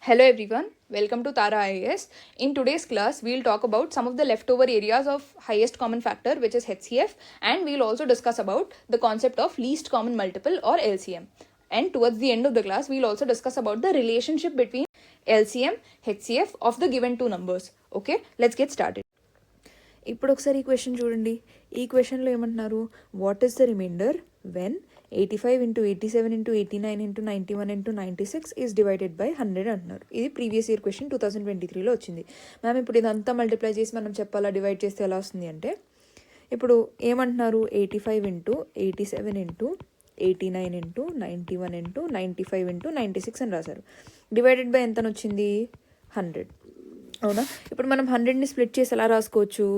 Hello everyone, welcome to Tara IAS. In today's class, we'll talk about some of the leftover areas of highest common factor, which is HCF, and we'll also discuss about the concept of least common multiple or LCM. And towards the end of the class, we'll also discuss about the relationship between LCM, HCF of the given two numbers. Okay, let's get started. ఇప్పుడు ఒకసారి ఈ question చూడండి. ఈ క్వశ్చన్లో ఏమంటున్నారు, what is the remainder when 85 into 87 into 89 into 91 into 96 is divided by 100 అంటున్నారు. ఇది previous year question 2023లో వచ్చింది. మ్యామ్ ఇప్పుడు ఇదంతా మల్టిప్లై చేసి మనం చెప్పాలా, డివైడ్ చేస్తే ఎలా వస్తుంది అంటే, ఇప్పుడు ఏమంటున్నారు, 85 into 87 into 89 into 91 into 95 into 96 అని రాశారు. డివైడెడ్ బై ఎంత వచ్చింది, 100. అవునా? ఇప్పుడు మనం 100ని స్ప్లిట్ చేసి ఎలా రాసుకోవచ్చు,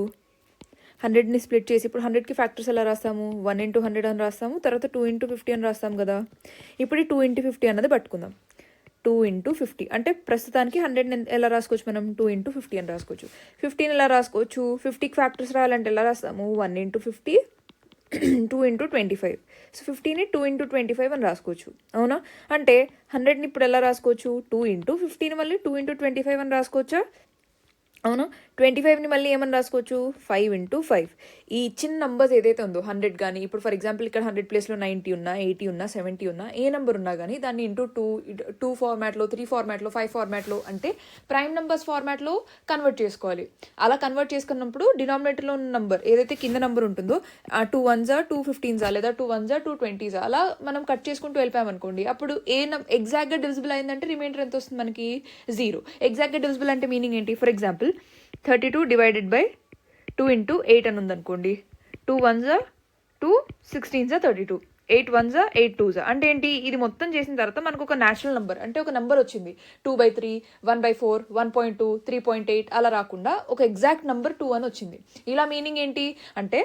100ని స్ప్లిట్ చేసి ఇప్పుడు 100కి ఫ్యాక్టర్స్ ఎలా రాస్తాము, 1 into 100 అని రాస్తాము, తర్వాత 2 into 50 అని రాస్తాం కదా. ఇప్పుడు 2 into 50 అన్నది పట్టుకుందాం. 2 into 50 అంటే ప్రస్తుతానికి 100ని ఎలా రాసుకోవచ్చు మనం, 2 into 50 అని రాసుకోవచ్చు. 15 ఎలా రాసుకోవచ్చు, 50కి ఫ్యాక్టర్స్ రాయాలంటే ఎలా రాస్తాము, 1 into 50 2 into 25. సో 50ని 2 into 25 అని రాసుకోవచ్చు. అవునా? అంటే 100ని ఇప్పుడు ఎలా రాసుకోవచ్చు, 2 into 50ని మళ్ళీ 2 into 25 అని రాసుకోవచ్చా? అవును. 25ని మళ్ళీ ఏమని రాసుకోవచ్చు, 5 into 5. ఈ ఇచ్చిన నంబర్స్ ఏదైతే ఉందో 100 కానీ, ఇప్పుడు ఫర్ ఎగ్జాంపుల్ ఇక్కడ 100 ప్లేస్లో 90 ఉన్నా, 80 ఉన్నా, 70 ఉన్నా, ఏ నెంబర్ ఉన్నా కానీ దాన్ని ఇంటూ 2 ఫార్మాట్లో, 3 ఫార్మాట్లో, 5 ఫార్మాట్లో అంటే ప్రైమ్ నెంబర్స్ ఫార్మాట్లో కన్వర్ట్ చేసుకోవాలి. అలా కన్వర్ట్ చేసుకున్నప్పుడు డినామినేటర్లో ఉన్న నెంబర్ ఏదైతే కింద నెంబర్ ఉంటుందో, 2 1s 2 15s లేదా 2 1s 2 20s అలా మనం కట్ చేసుకుంటూ వెళ్ళిపోయామనుకోండి, అప్పుడు ఎగ్జాక్ట్గా డివిజిబుల్ అయిందంటే రిమైండర్ ఎంత వస్తుంది మనకి, 0. ఎగ్జాక్ట్గా డివిజిబుల్ అంటే మీనింగ్ ఏంటి, for example 32 divided by 2 into 8 అని ఉందనుకోండి, 2 1s 2 16s 32, 8 1s 8 2s అంటే ఏంటి, ఇది మొత్తం చేసిన తర్వాత మనకు ఒక న్యాచురల్ నెంబర్ అంటే ఒక నెంబర్ వచ్చింది. 2/3, 1/4, 1.2, 3.8 అలా రాకుండా ఒక ఎగ్జాక్ట్ నెంబర్ 2 అని వచ్చింది. ఇలా మీనింగ్ ఏంటి అంటే,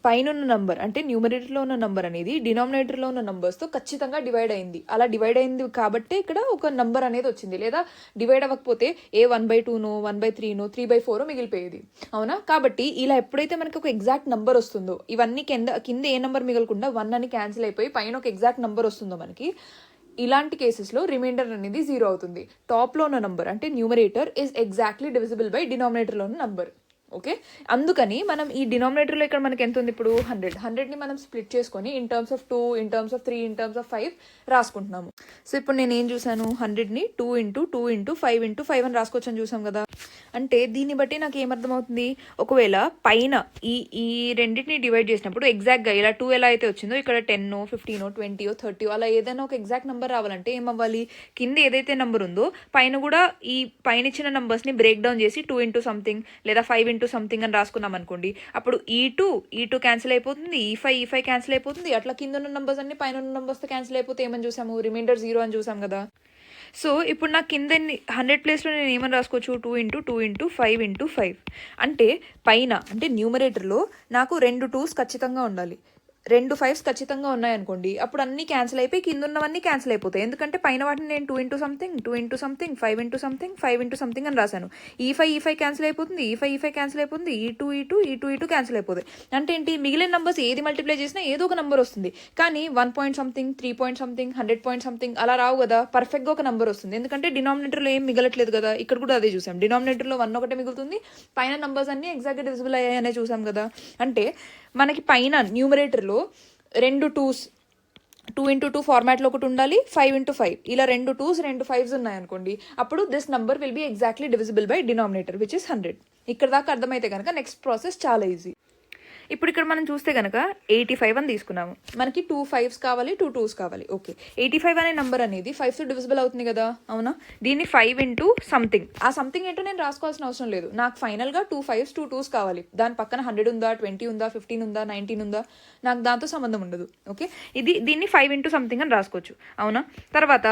పైన ఉన్న నంబర్ అంటే న్యూమరేటర్లో ఉన్న నంబర్ అనేది డినామినేటర్లో ఉన్న నంబర్స్తో ఖచ్చితంగా డివైడ్ అయింది. అలా డివైడ్ అయింది కాబట్టి ఇక్కడ ఒక నంబర్ అనేది వచ్చింది. లేదా డివైడ్ అవ్వకపోతే 1/2నో 1/3నో 3/4 మిగిలిపోయేది. అవునా? కాబట్టి ఇలా ఎప్పుడైతే మనకి ఒక ఎగ్జాక్ట్ నంబర్ వస్తుందో, ఇవన్నీ కింద ఏ నెంబర్ మిగలకుండా 1 అని క్యాన్సిల్ అయిపోయి పైన ఒక ఎగ్జాక్ట్ నంబర్ వస్తుందో మనకి, ఇలాంటి కేసెస్లో రిమైండర్ అనేది 0 అవుతుంది. టాప్లో ఉన్న నంబర్ అంటే numerator is exactly divisible by డినామినేటర్లో ఉన్న నంబర్. ఓకే, అందుకని మనం ఈ డినామినేటర్లో ఇక్కడ మనకి ఎంత ఉంది, ఇప్పుడు 100ని మనం స్ప్లిట్ చేసుకొని in terms of 2, in terms of 3, in terms of 5 రాసుకుంటున్నాము. సో ఇప్పుడు నేను ఏం చూసాను, 100ని 2 into 2 into 5 into 5 అని రాసుకోవచ్చు అని చూసాం కదా. అంటే దీన్ని బట్టి నాకు ఏమర్థమవుతుంది, ఒకవేళ పైన ఈ రెండింటిని డివైడ్ చేసినప్పుడు ఎగ్జాక్ట్గా ఇలా 2 ఎలా అయితే వచ్చిందో ఇక్కడ 10, 15, 20, 30 అలా ఏదైనా ఒక ఎగ్జాక్ట్ నెంబర్ రావాలంటే ఏమవ్వాలి, కింద ఏదైతే నెంబర్ ఉందో పైన కూడా ఈ పైన ఇచ్చిన నెంబర్స్ని బ్రేక్ డౌన్ చేసి 2 into సంథింగ్ లేదా 5 into సంథింగ్ అని రాసుకున్నాం అనుకోండి, అప్పుడు ఈ 2 క్యాన్సిల్ అయిపోతుంది, ఈ 5 క్యాన్సిల్ అయిపోతుంది, అట్లా కింద ఉన్న నెంబర్స్ అన్ని పైన ఉన్న నెంబర్స్తో క్యాన్సిల్ అయిపోతే ఏమని చూసాము, రిమైండర్ 0 అని చూసాం కదా. సో ఇప్పుడు నాకు కింద 100 ప్లేస్లో నేను ఏమని రాసుకోవచ్చు, 2 into 2 into 5 into 5 అంటే పైన అంటే న్యూమరేటర్లో నాకు 2 2s ఖచ్చితంగా ఉండాలి, 2 5s ఖచ్చితంగా ఉన్నాయనుకోండి, అప్పుడు అన్నీ క్యాన్సిల్ అయిపోయి కింద ఉన్నవన్నీ క్యాన్సిల్ అయిపోతాయి. ఎందుకంటే పైన వాటిని నేను 2 into something, 2 into something, 5 into something, 5 into something అని రాశాను. ఈ 5 క్యాన్సిల్ అయిపోతుంది, ఈ 5 క్యాన్సిల్ అయిపోతుంది, ఈ 2 క్యాన్సిల్ అయిపోతాయి. అంటే ఏంటి, మిగిలిన నెంబర్స్ ఏది మల్టిప్లై చేసినా ఏదో ఒక నెంబర్ వస్తుంది. కానీ 1 point something, 3 point something, 100 point something అలా రావు కదా, పర్ఫెక్ట్గా ఒక నెంబర్ వస్తుంది. ఎందుకంటే డినామినేటర్లో ఏం మిగలట్లేదు కదా. ఇక్కడ కూడా అదే చూసాం, డినామినేటర్లో 1 ఒకటే మిగులుతుంది, పైన నెంబర్స్ అన్ని ఎగ్జాక్ట్గా డివిజిబుల్ అయ్యాయనే చూసాం కదా. అంటే మనకి పైన న్యూమరేటర్లో 2 2s 2 into 2 ఫార్మాట్లో ఒకటి ఉండాలి, 5 into 5 ఇలా 2 2s 2 5s ఉన్నాయనుకోండి, అప్పుడు this number will be exactly divisible by denominator which is 100. ఇక్కడ దాకా అర్థమైతే కనుక నెక్స్ట్ ప్రాసెస్ చాలా ఈజీ. ఇప్పుడు ఇక్కడ మనం చూస్తే కనుక 85 అని తీసుకున్నాము, మనకి 2 5s కావాలి, 2 2s కావాలి. ఓకే, 85 అనే నెంబర్ అనేది 5తో డివిజిబుల్ అవుతుంది కదా. అవునా? దీన్ని 5 into సంథింగ్, ఆ సంథింగ్ ఏంటో నేను రాసుకోవాల్సిన అవసరం లేదు. నాకు ఫైనల్గా 2 5s 2 2s కావాలి. దాని పక్కన 100 ఉందా, 20 ఉందా, 15 ఉందా, 19 ఉందా, నాకు దాంతో సంబంధం ఉండదు. ఓకే, దీన్ని 5 into సంథింగ్ అని రాసుకోవచ్చు. అవునా? తర్వాత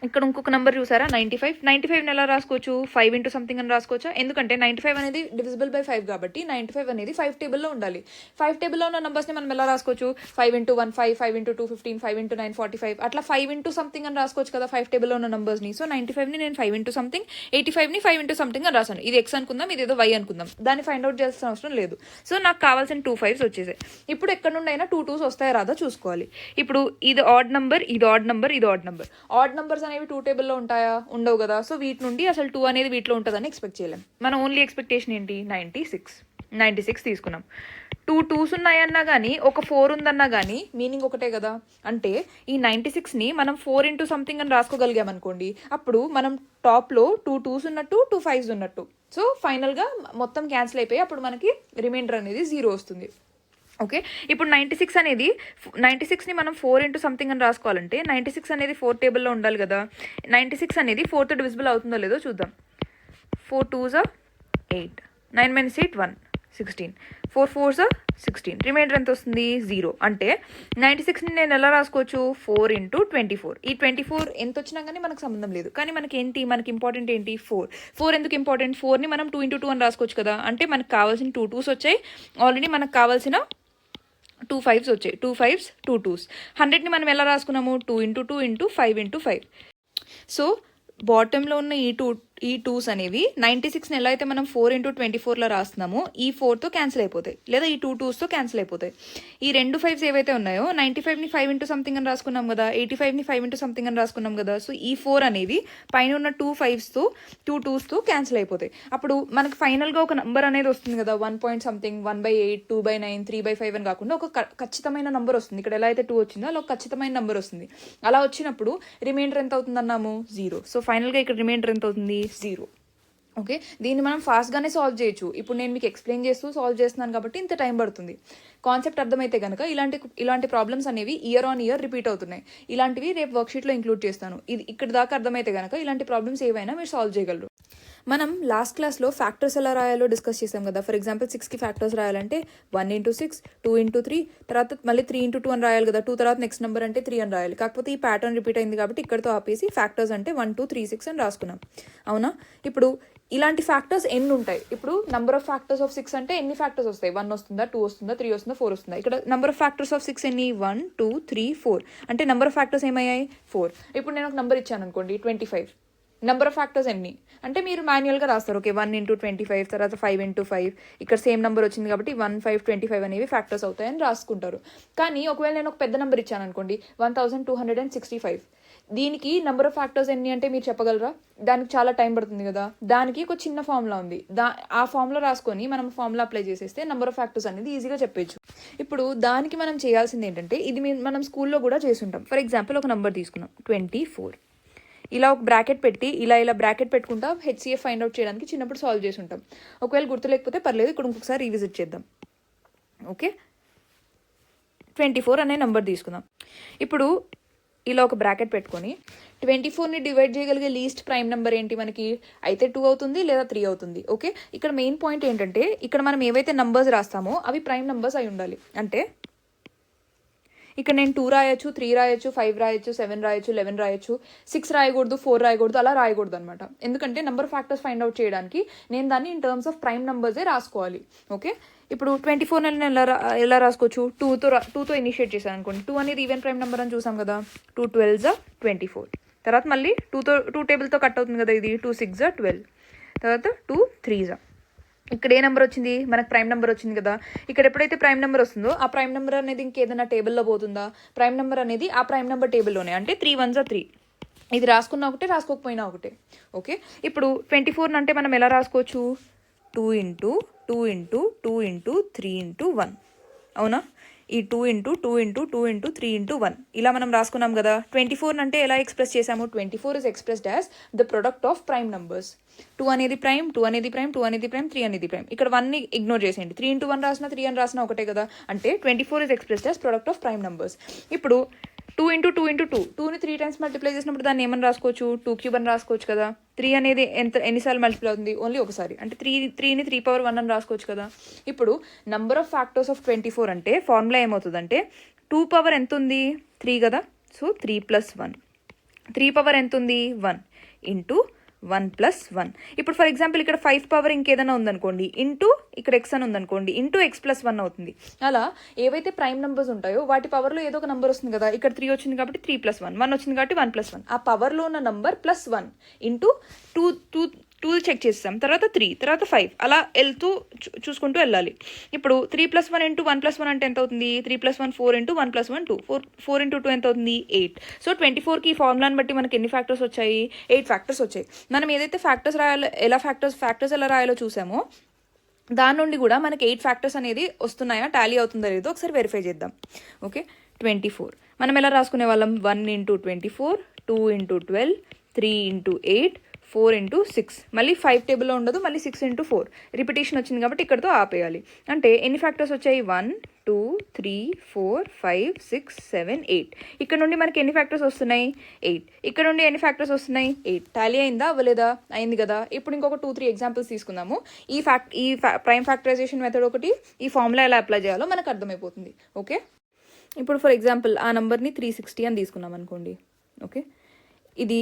ఇక్కడ ఇంకొక నెంబర్ చూసారా, 95ని ఎలా రాసుకోవచ్చు, 5 into సంథింగ్ అని రాసుకోవచ్చా, ఎందుకంటే 95 అనేది డివిజిబుల్ బై 5 కాబట్టి 95 అనేది 5 టేబుల్లో ఉండాలి. 5 టేబుల్లో ఉన్న నెంబర్స్ని మనం ఎలా రాసుకోవచ్చు, 5 into 1 5, 5 into 2 15, 5 into 9 45 అట్లా 5 into సంథింగ్ అని రాసుకోవచ్చు కదా 5 టేబుల్లో ఉన్న నెంబర్స్ని. సో 95ని నేను 5 into సంథింగ్, 85ని 5 into సంథింగ్ అని రాశాను. ఇది ఎక్స్ అనుకుందాం, ఇది ఏదో వై అనుకుందాం, దాన్ని ఫైండ్ అవుట్ చేయాల్సిన అవసరం లేదు. సో నాకు కావాల్సిన 2 5s వచ్చేసాయి. ఇప్పుడు ఎక్కడ నుండి అయినా 2 2s వస్తాయో రాదో చూసుకోవాలి. ఇప్పుడు ఇది ఆడ్ నెంబర్, ఇది ఆడ్ నెంబర్, ఇది ఆడ్ నెంబర్. ఆడ్ నెంబర్స్ అనేవి 2 టేబుల్లో ఉంటాయా? ఉండవు కదా. సో వీటి నుండి అసలు 2 అనేది వీటిలో ఉంటుందని ఎక్స్పెక్ట్ చేయలేం. మన ఓన్లీ ఎక్స్పెక్టేషన్ ఏంటి? 96 తీసుకున్నాం. 2 2s ఉన్నాయన్నా కానీ ఒక 4 ఉందన్నా కానీ మీనింగ్ ఒకటే కదా. అంటే ఈ 96ని మనం 4 ఇంటూ సంథింగ్ అని రాసుకోగలిగాం అనుకోండి, అప్పుడు మనం టాప్లో 2 2s ఉన్నట్టు 2 5s ఉన్నట్టు. సో ఫైనల్గా మొత్తం క్యాన్సిల్ అయిపోయి అప్పుడు మనకి రిమైండర్ అనేది 0 వస్తుంది. ఓకే, ఇప్పుడు 96ని మనం 4 ఇంటూ సంథింగ్ అని రాసుకోవాలంటే 96 అనేది 4 టేబుల్లో ఉండాలి కదా. 96 అనేది 4తో డివిజిబుల్ అవుతుందో లేదో చూద్దాం. 4 2s 8, 9 - 8 1, 16, 4 4s 16, రిమైండర్ ఎంత వస్తుంది? 0. అంటే 96ని నేను ఎలా రాసుకోవచ్చు? 4 ఇంటూ 24. ఈ 24 ఎంత వచ్చినా కానీ మనకు సంబంధం లేదు. కానీ మనకి ఇంపార్టెంట్ ఏంటి? 4 ఎందుకు ఇంపార్టెంట్? 4ని మనం 2 ఇంటూ 2 అని రాసుకోవచ్చు కదా. అంటే మనకు కావాల్సిన 2 2s వచ్చాయి. ఆల్రెడీ మనకు కావాల్సిన 2 5s వచ్చాయి. 2 5s 2 2s. 100ని మనం ఎలా రాసుకున్నాము? 2 ఇంటూ 2 ఇంటూ 5 ఇంటూ 5. సో బాటంలో ఉన్న ఈ 2s అనేవి 96ని ఎలా అయితే మనం 4 ఇంటూ 24లో రాస్తున్నామో ఈ 4తో క్యాన్సిల్ అయిపోతాయి, లేదా ఈ 2 2sతో క్యాన్సిల్ అయిపోతాయి. ఈ 2 5s ఏవైతే ఉన్నాయో 95ని 5 ఇంటూ సంథింగ్ అని రాసుకున్నాం కదా, 85ని 5 ఇంటూ సంథింగ్ అని రాసుకున్నాం కదా. సో ఈ 4 అనేవి పైన ఉన్న 2 5sతో 2 2sతో క్యాన్సిల్ అయిపోతాయి. అప్పుడు మనకి ఫైనల్గా ఒక నంబర్ అనేది వస్తుంది కదా, 1 పాయింట్ సంథింగ్, 1/8, 2/9, 3/5 అని కాకుండా ఒక ఖచ్చితమైన నంబర్ వస్తుంది. ఇక్కడ ఎలా అయితే 2 వచ్చిందో అలా ఒక ఖచ్చితమైన నంబర్ వస్తుంది. అలా వచ్చినప్పుడు రిమైండర్ ఎంత అవుతుంది అన్నాము? 0. సో ఫైనల్గా ఇక్కడ రిమైండర్ ఎంత అవుతుంది? 0. ఓకే, దీన్ని మనం ఫాస్ట్గానే సాల్వ్ చేయొచ్చు. ఇప్పుడు నేను మీకు ఎక్స్ప్లెయిన్ చేస్తూ సాల్వ్ చేస్తున్నాను కాబట్టి ఇంత టైం పడుతుంది. కాన్సెప్ట్ అర్థమైతే కనుక ఇలాంటి ప్రాబ్లమ్స్ అనేవి ఇయర్ ఆన్ ఇయర్ రిపీట్ అవుతున్నాయి. ఇలాంటివి రేపు వర్క్షీట్లో ఇంక్లూడ్ చేస్తాను. ఇది ఇక్కడ దాకా అర్థమైతే కనుక ఇలాంటి ప్రాబ్లమ్స్ ఏవైనా మీరు సాల్వ్ చేయగలరు. మనం లాస్ట్ క్లాస్లో ఫ్యాక్టర్స్ ఎలా రాయాలో డిస్కస్ చేసాం కదా. ఫర్ ఎగ్జాంపుల్ 6కి ఫ్యాక్టర్స్ రాయాలంటే 1 ఇంటూ 6, 2 ఇంటూ 3, తర్వాత మళ్ళీ 3 ఇంటూ 2 అని రాయాలి కదా. 2 తర్వాత నెక్స్ట్ నెంబర్ అంటే 3 అని రాయాలి. కాకపోతే ఈ ప్యాటర్న్ రిపీట్ అయింది కాబట్టి ఇక్కడతో ఆపేసి ఫ్యాక్టర్స్ అంటే 1 2 3 6 అని రాసుకున్నాం. అవునా? ఇప్పుడు ఇలాంటి ఫ్యాక్టర్స్ ఎన్ని ఉంటాయి? ఇప్పుడు నంబర్ ఆఫ్ ఫ్యాక్టర్స్ ఆఫ్ 6 అంటే ఎన్ని ఫ్యాక్టర్స్ వస్తాయి? 1 వస్తుందా, 2 వస్తుందా, 3 వస్తుందా, 4 వస్తుందా? ఇక్కడ నంబర్ ఆఫ్ ఫ్యాక్టర్స్ ఆఫ్ 6 ఎన్ని? 1 2 3 4. అంటే నంబర్ ఆఫ్ ఫ్యాక్టర్స్ ఏమయ్యాయి? 4. ఇప్పుడు నేను ఒక నెంబర్ ఇచ్చాను అనుకోండి 25. నెంబర్ ఆఫ్ ఫ్యాక్టర్స్ ఎన్ని అంటే మీరు మాన్యువల్గా రాస్తారు. ఓకే, 1 ఇంటూ 25, తర్వాత 5 ఇంటూ 5. ఇక్కడ సేమ్ నెంబర్ వచ్చింది కాబట్టి 1 5 25 అనేవి ఫ్యాక్టర్స్ అవుతాయని రాసుకుంటారు. కానీ ఒకవేళ నేను ఒక పెద్ద నెంబర్ ఇచ్చాను అనుకోండి 1265. దీనికి నెంబర్ ఆఫ్ ఫ్యాక్టర్స్ ఎన్ని అంటే మీరు చెప్పగలరా? దానికి చాలా టైం పడుతుంది కదా. దానికి ఒక చిన్న ఫార్ములా ఉంది. ఆ ఫార్ములా రాసుకొని మనం ఫార్ములా అప్లై చేసేస్తే నెంబర్ ఆఫ్ ఫ్యాక్టర్స్ అనేది ఈజీగా చెప్పచ్చు. ఇప్పుడు దానికి మనం చేయాల్సింది ఏంటంటే ఇది మనం స్కూల్లో కూడా చేసుంటాం. ఫర్ ఎగ్జాంపుల్ ఒక నెంబర్ తీసుకున్నాం 24. ఇలా ఒక బ్రాకెట్ పెట్టి ఇలా బ్రాకెట్ పెట్టుకుంటా హెచ్సిఎఫ్ ఫైండ్ అవుట్ చేయడానికి చిన్నప్పుడు సాల్వ్ చేసి ఉంటాం. ఒకవేళ గుర్తు లేకపోతే పర్లేదు, ఇక్కడ ఇంకొకసారి రీవిజిట్ చేద్దాం. ఓకే, 24 అనే నెంబర్ తీసుకుందాం. ఇప్పుడు ఇలా ఒక బ్రాకెట్ పెట్టుకొని 24ని డివైడ్ చేయగలిగే లీస్ట్ ప్రైమ్ నెంబర్ ఏంటి మనకి? అయితే 2 అవుతుంది లేదా 3 అవుతుంది. ఓకే, ఇక్కడ మెయిన్ పాయింట్ ఏంటంటే ఇక్కడ మనం ఏవైతే నంబర్స్ రాస్తామో అవి ప్రైమ్ నెంబర్స్ అయి ఉండాలి. అంటే ఇక్కడ నేను 2 రాయొచ్చు, 3 రాయొచ్చు, 5 రాయొచ్చు, 7 రాయొచ్చు, 11 రాయొచ్చు, 6 రాయకూడదు, 4 రాయకూడదు, అలా రాయకూడదు అనమాట. ఎందుకంటే నెంబర్ ఫ్యాక్టర్స్ ఫైండ్ అవుట్ చేయడానికి నేను దాన్ని ఇన్ టర్మ్స్ ఆఫ్ ప్రైమ్ నెంబర్సే రాసుకోవాలి. ఓకే, ఇప్పుడు 24 నేను ఎలా రాసుకోవచ్చు? 2తో ఇనిషియేట్ చేశాను అనుకోండి. 2 అనేది ఈవెన్ ప్రైమ్ నెంబర్ అని చూసాం కదా. 2 12s 24. తర్వాత మళ్ళీ 2 టేబుల్తో కట్ అవుతుంది కదా. ఇది 2 6s 12. తర్వాత 2 3s. ఇక్కడ ఏ నెంబర్ వచ్చింది? మనకు ప్రైమ్ నెంబర్ వచ్చింది కదా. ఇక్కడ ఎప్పుడైతే ప్రైమ్ నెంబర్ వస్తుందో ఆ ప్రైమ్ నెంబర్ అనేది ఇంకేదైనా టేబుల్లో పోతుందా? ప్రైమ్ నెంబర్ అనేది ఆ ప్రైమ్ నెంబర్ టేబుల్లోనే. అంటే 3 1s 3. ఇది రాసుకున్నా ఒకటే, రాసుకోకపోయినా ఒకటే. ఓకే, ఇప్పుడు 24 అంటే మనం ఎలా రాసుకోవచ్చు? 2 ఇంటూ 2 ఇంటూ 2 ఇంటూ 3 ఇంటూ 1. అవునా? ఈ 2 ఇంటూ 2 ఇంటూ 2 ఇంటూ 3 ఇంటూ 1 ఇలా మనం రాసుకున్నాం కదా. 24 అంటే ఎలా ఎక్స్ప్రెస్ చేసాము? 24 is expressed as the product of prime numbers. 2 అనేది ప్రైమ్, 2 అనేది ప్రైమ్, 2 అనేది ప్రైమ్, 3 అనేది ప్రైమ్. ఇక్కడ 1ని ఇగ్నోర్ చేసేయండి. 3 ఇంటూ 1 రాసినా 3 అని రాసినా ఒకటే కదా. అంటే 24 is expressed as product of prime numbers. ఇప్పుడు 2 ఇంటూ 2 ఇంటూ 2, 2ని 3 టైమ్స్ మల్టిప్లై చేసినప్పుడు దాన్ని ఏమని రాసుకోవచ్చు? 2 క్యూబ్ అని రాసుకోవచ్చు కదా. 3 అనేది ఎన్నిసార్లు మల్టిప్లై అవుతుంది? ఓన్లీ ఒకసారి. అంటే 3ని 3 అని రాసుకోవచ్చు కదా. ఇప్పుడు నంబర్ ఆఫ్ ఫ్యాక్టర్స్ ఆఫ్ 24 అంటే ఫార్ములా ఏమవుతుందంటే 2 పవర్ ఎంత ఉంది? 3 కదా. సో 3 + 1. 3 పవర్ ఎంత ఉంది? 1 ఇంటూ 1 + 1. ఇప్పుడు ఫర్ ఎగ్జాంపుల్ ఇక్కడ 5 పవర్ ఇంకేదైనా ఉందనుకోండి, ఇంటూ ఇక్కడ x అని ఉందనుకోండి, ఇంటూ x + 1 అవుతుంది. అలా ఏవైతే ప్రైమ్ నెంబర్స్ ఉంటాయో వాటి పవర్లో ఏదో ఒక నెంబర్ వస్తుంది కదా. ఇక్కడ 3 వచ్చింది కాబట్టి 3 + 1, 1 వచ్చింది కాబట్టి 1 + 1. ఆ పవర్లో ఉన్న నంబర్ +1 ఇంటూ 2 2 చెక్ చేస్తాం, తర్వాత 3, తర్వాత 5, అలా వెళ్తూ చూసుకుంటూ వెళ్ళాలి. ఇప్పుడు 3 + 1 × 1 + 1 అంటే ఎంత అవుతుంది? 3 + 1 4 × 1 + 1 2, 4 × 2 ఎంత అవుతుంది? 8. సో 24కి ఈ ఫార్ములాని బట్టి మనకి ఎన్ని ఫ్యాక్టర్స్ వచ్చాయి? 8 ఫ్యాక్టర్స్ వచ్చాయి. మనం ఏదైతే ఫ్యాక్టర్స్ రాయాలో, ఫ్యాక్టర్స్ ఎలా రాయాలో చూసామో దాని నుండి కూడా మనకి 8 ఫ్యాక్టర్స్ అనేది వస్తున్నాయా, టాలీ అవుతుందో లేదో ఒకసారి వెరిఫై చేద్దాం. ఓకే, 24 మనం ఎలా రాసుకునే వాళ్ళం? 1 × 24, 2 × 12, 3 × 8, 4 × 6. మళ్ళీ 5 టేబుల్లో ఉండదు, మళ్ళీ 6 × 4 రిపిటేషన్ వచ్చింది కాబట్టి ఇక్కడతో ఆపేయాలి. అంటే ఎన్ని ఫ్యాక్టర్స్ వచ్చాయి? 1, 2, 3, 4, 5, 6, 7, 8. ఇక్కడ నుండి మనకి ఎన్ని ఫ్యాక్టర్స్ వస్తున్నాయి? 8. ఇక్కడ నుండి ఎన్ని ఫ్యాక్టర్స్ వస్తున్నాయి? 8. టాలీ అయిందా, అవ్వలేదా? అయింది కదా. ఇప్పుడు ఇంకొక 2-3 ఎగ్జాంపుల్స్ తీసుకుందాము. ఈ ప్రైమ్ ఫ్యాక్టరైజేషన్ మెథడ్ ఒకటి, ఈ ఫార్ములా ఎలా అప్లై చేయాలో మనకు అర్థమైపోతుంది. ఓకే, ఇప్పుడు ఫర్ ఎగ్జాంపుల్ ఆ నెంబర్ని 360 అని తీసుకున్నాం అనుకోండి. ఓకే, ఇది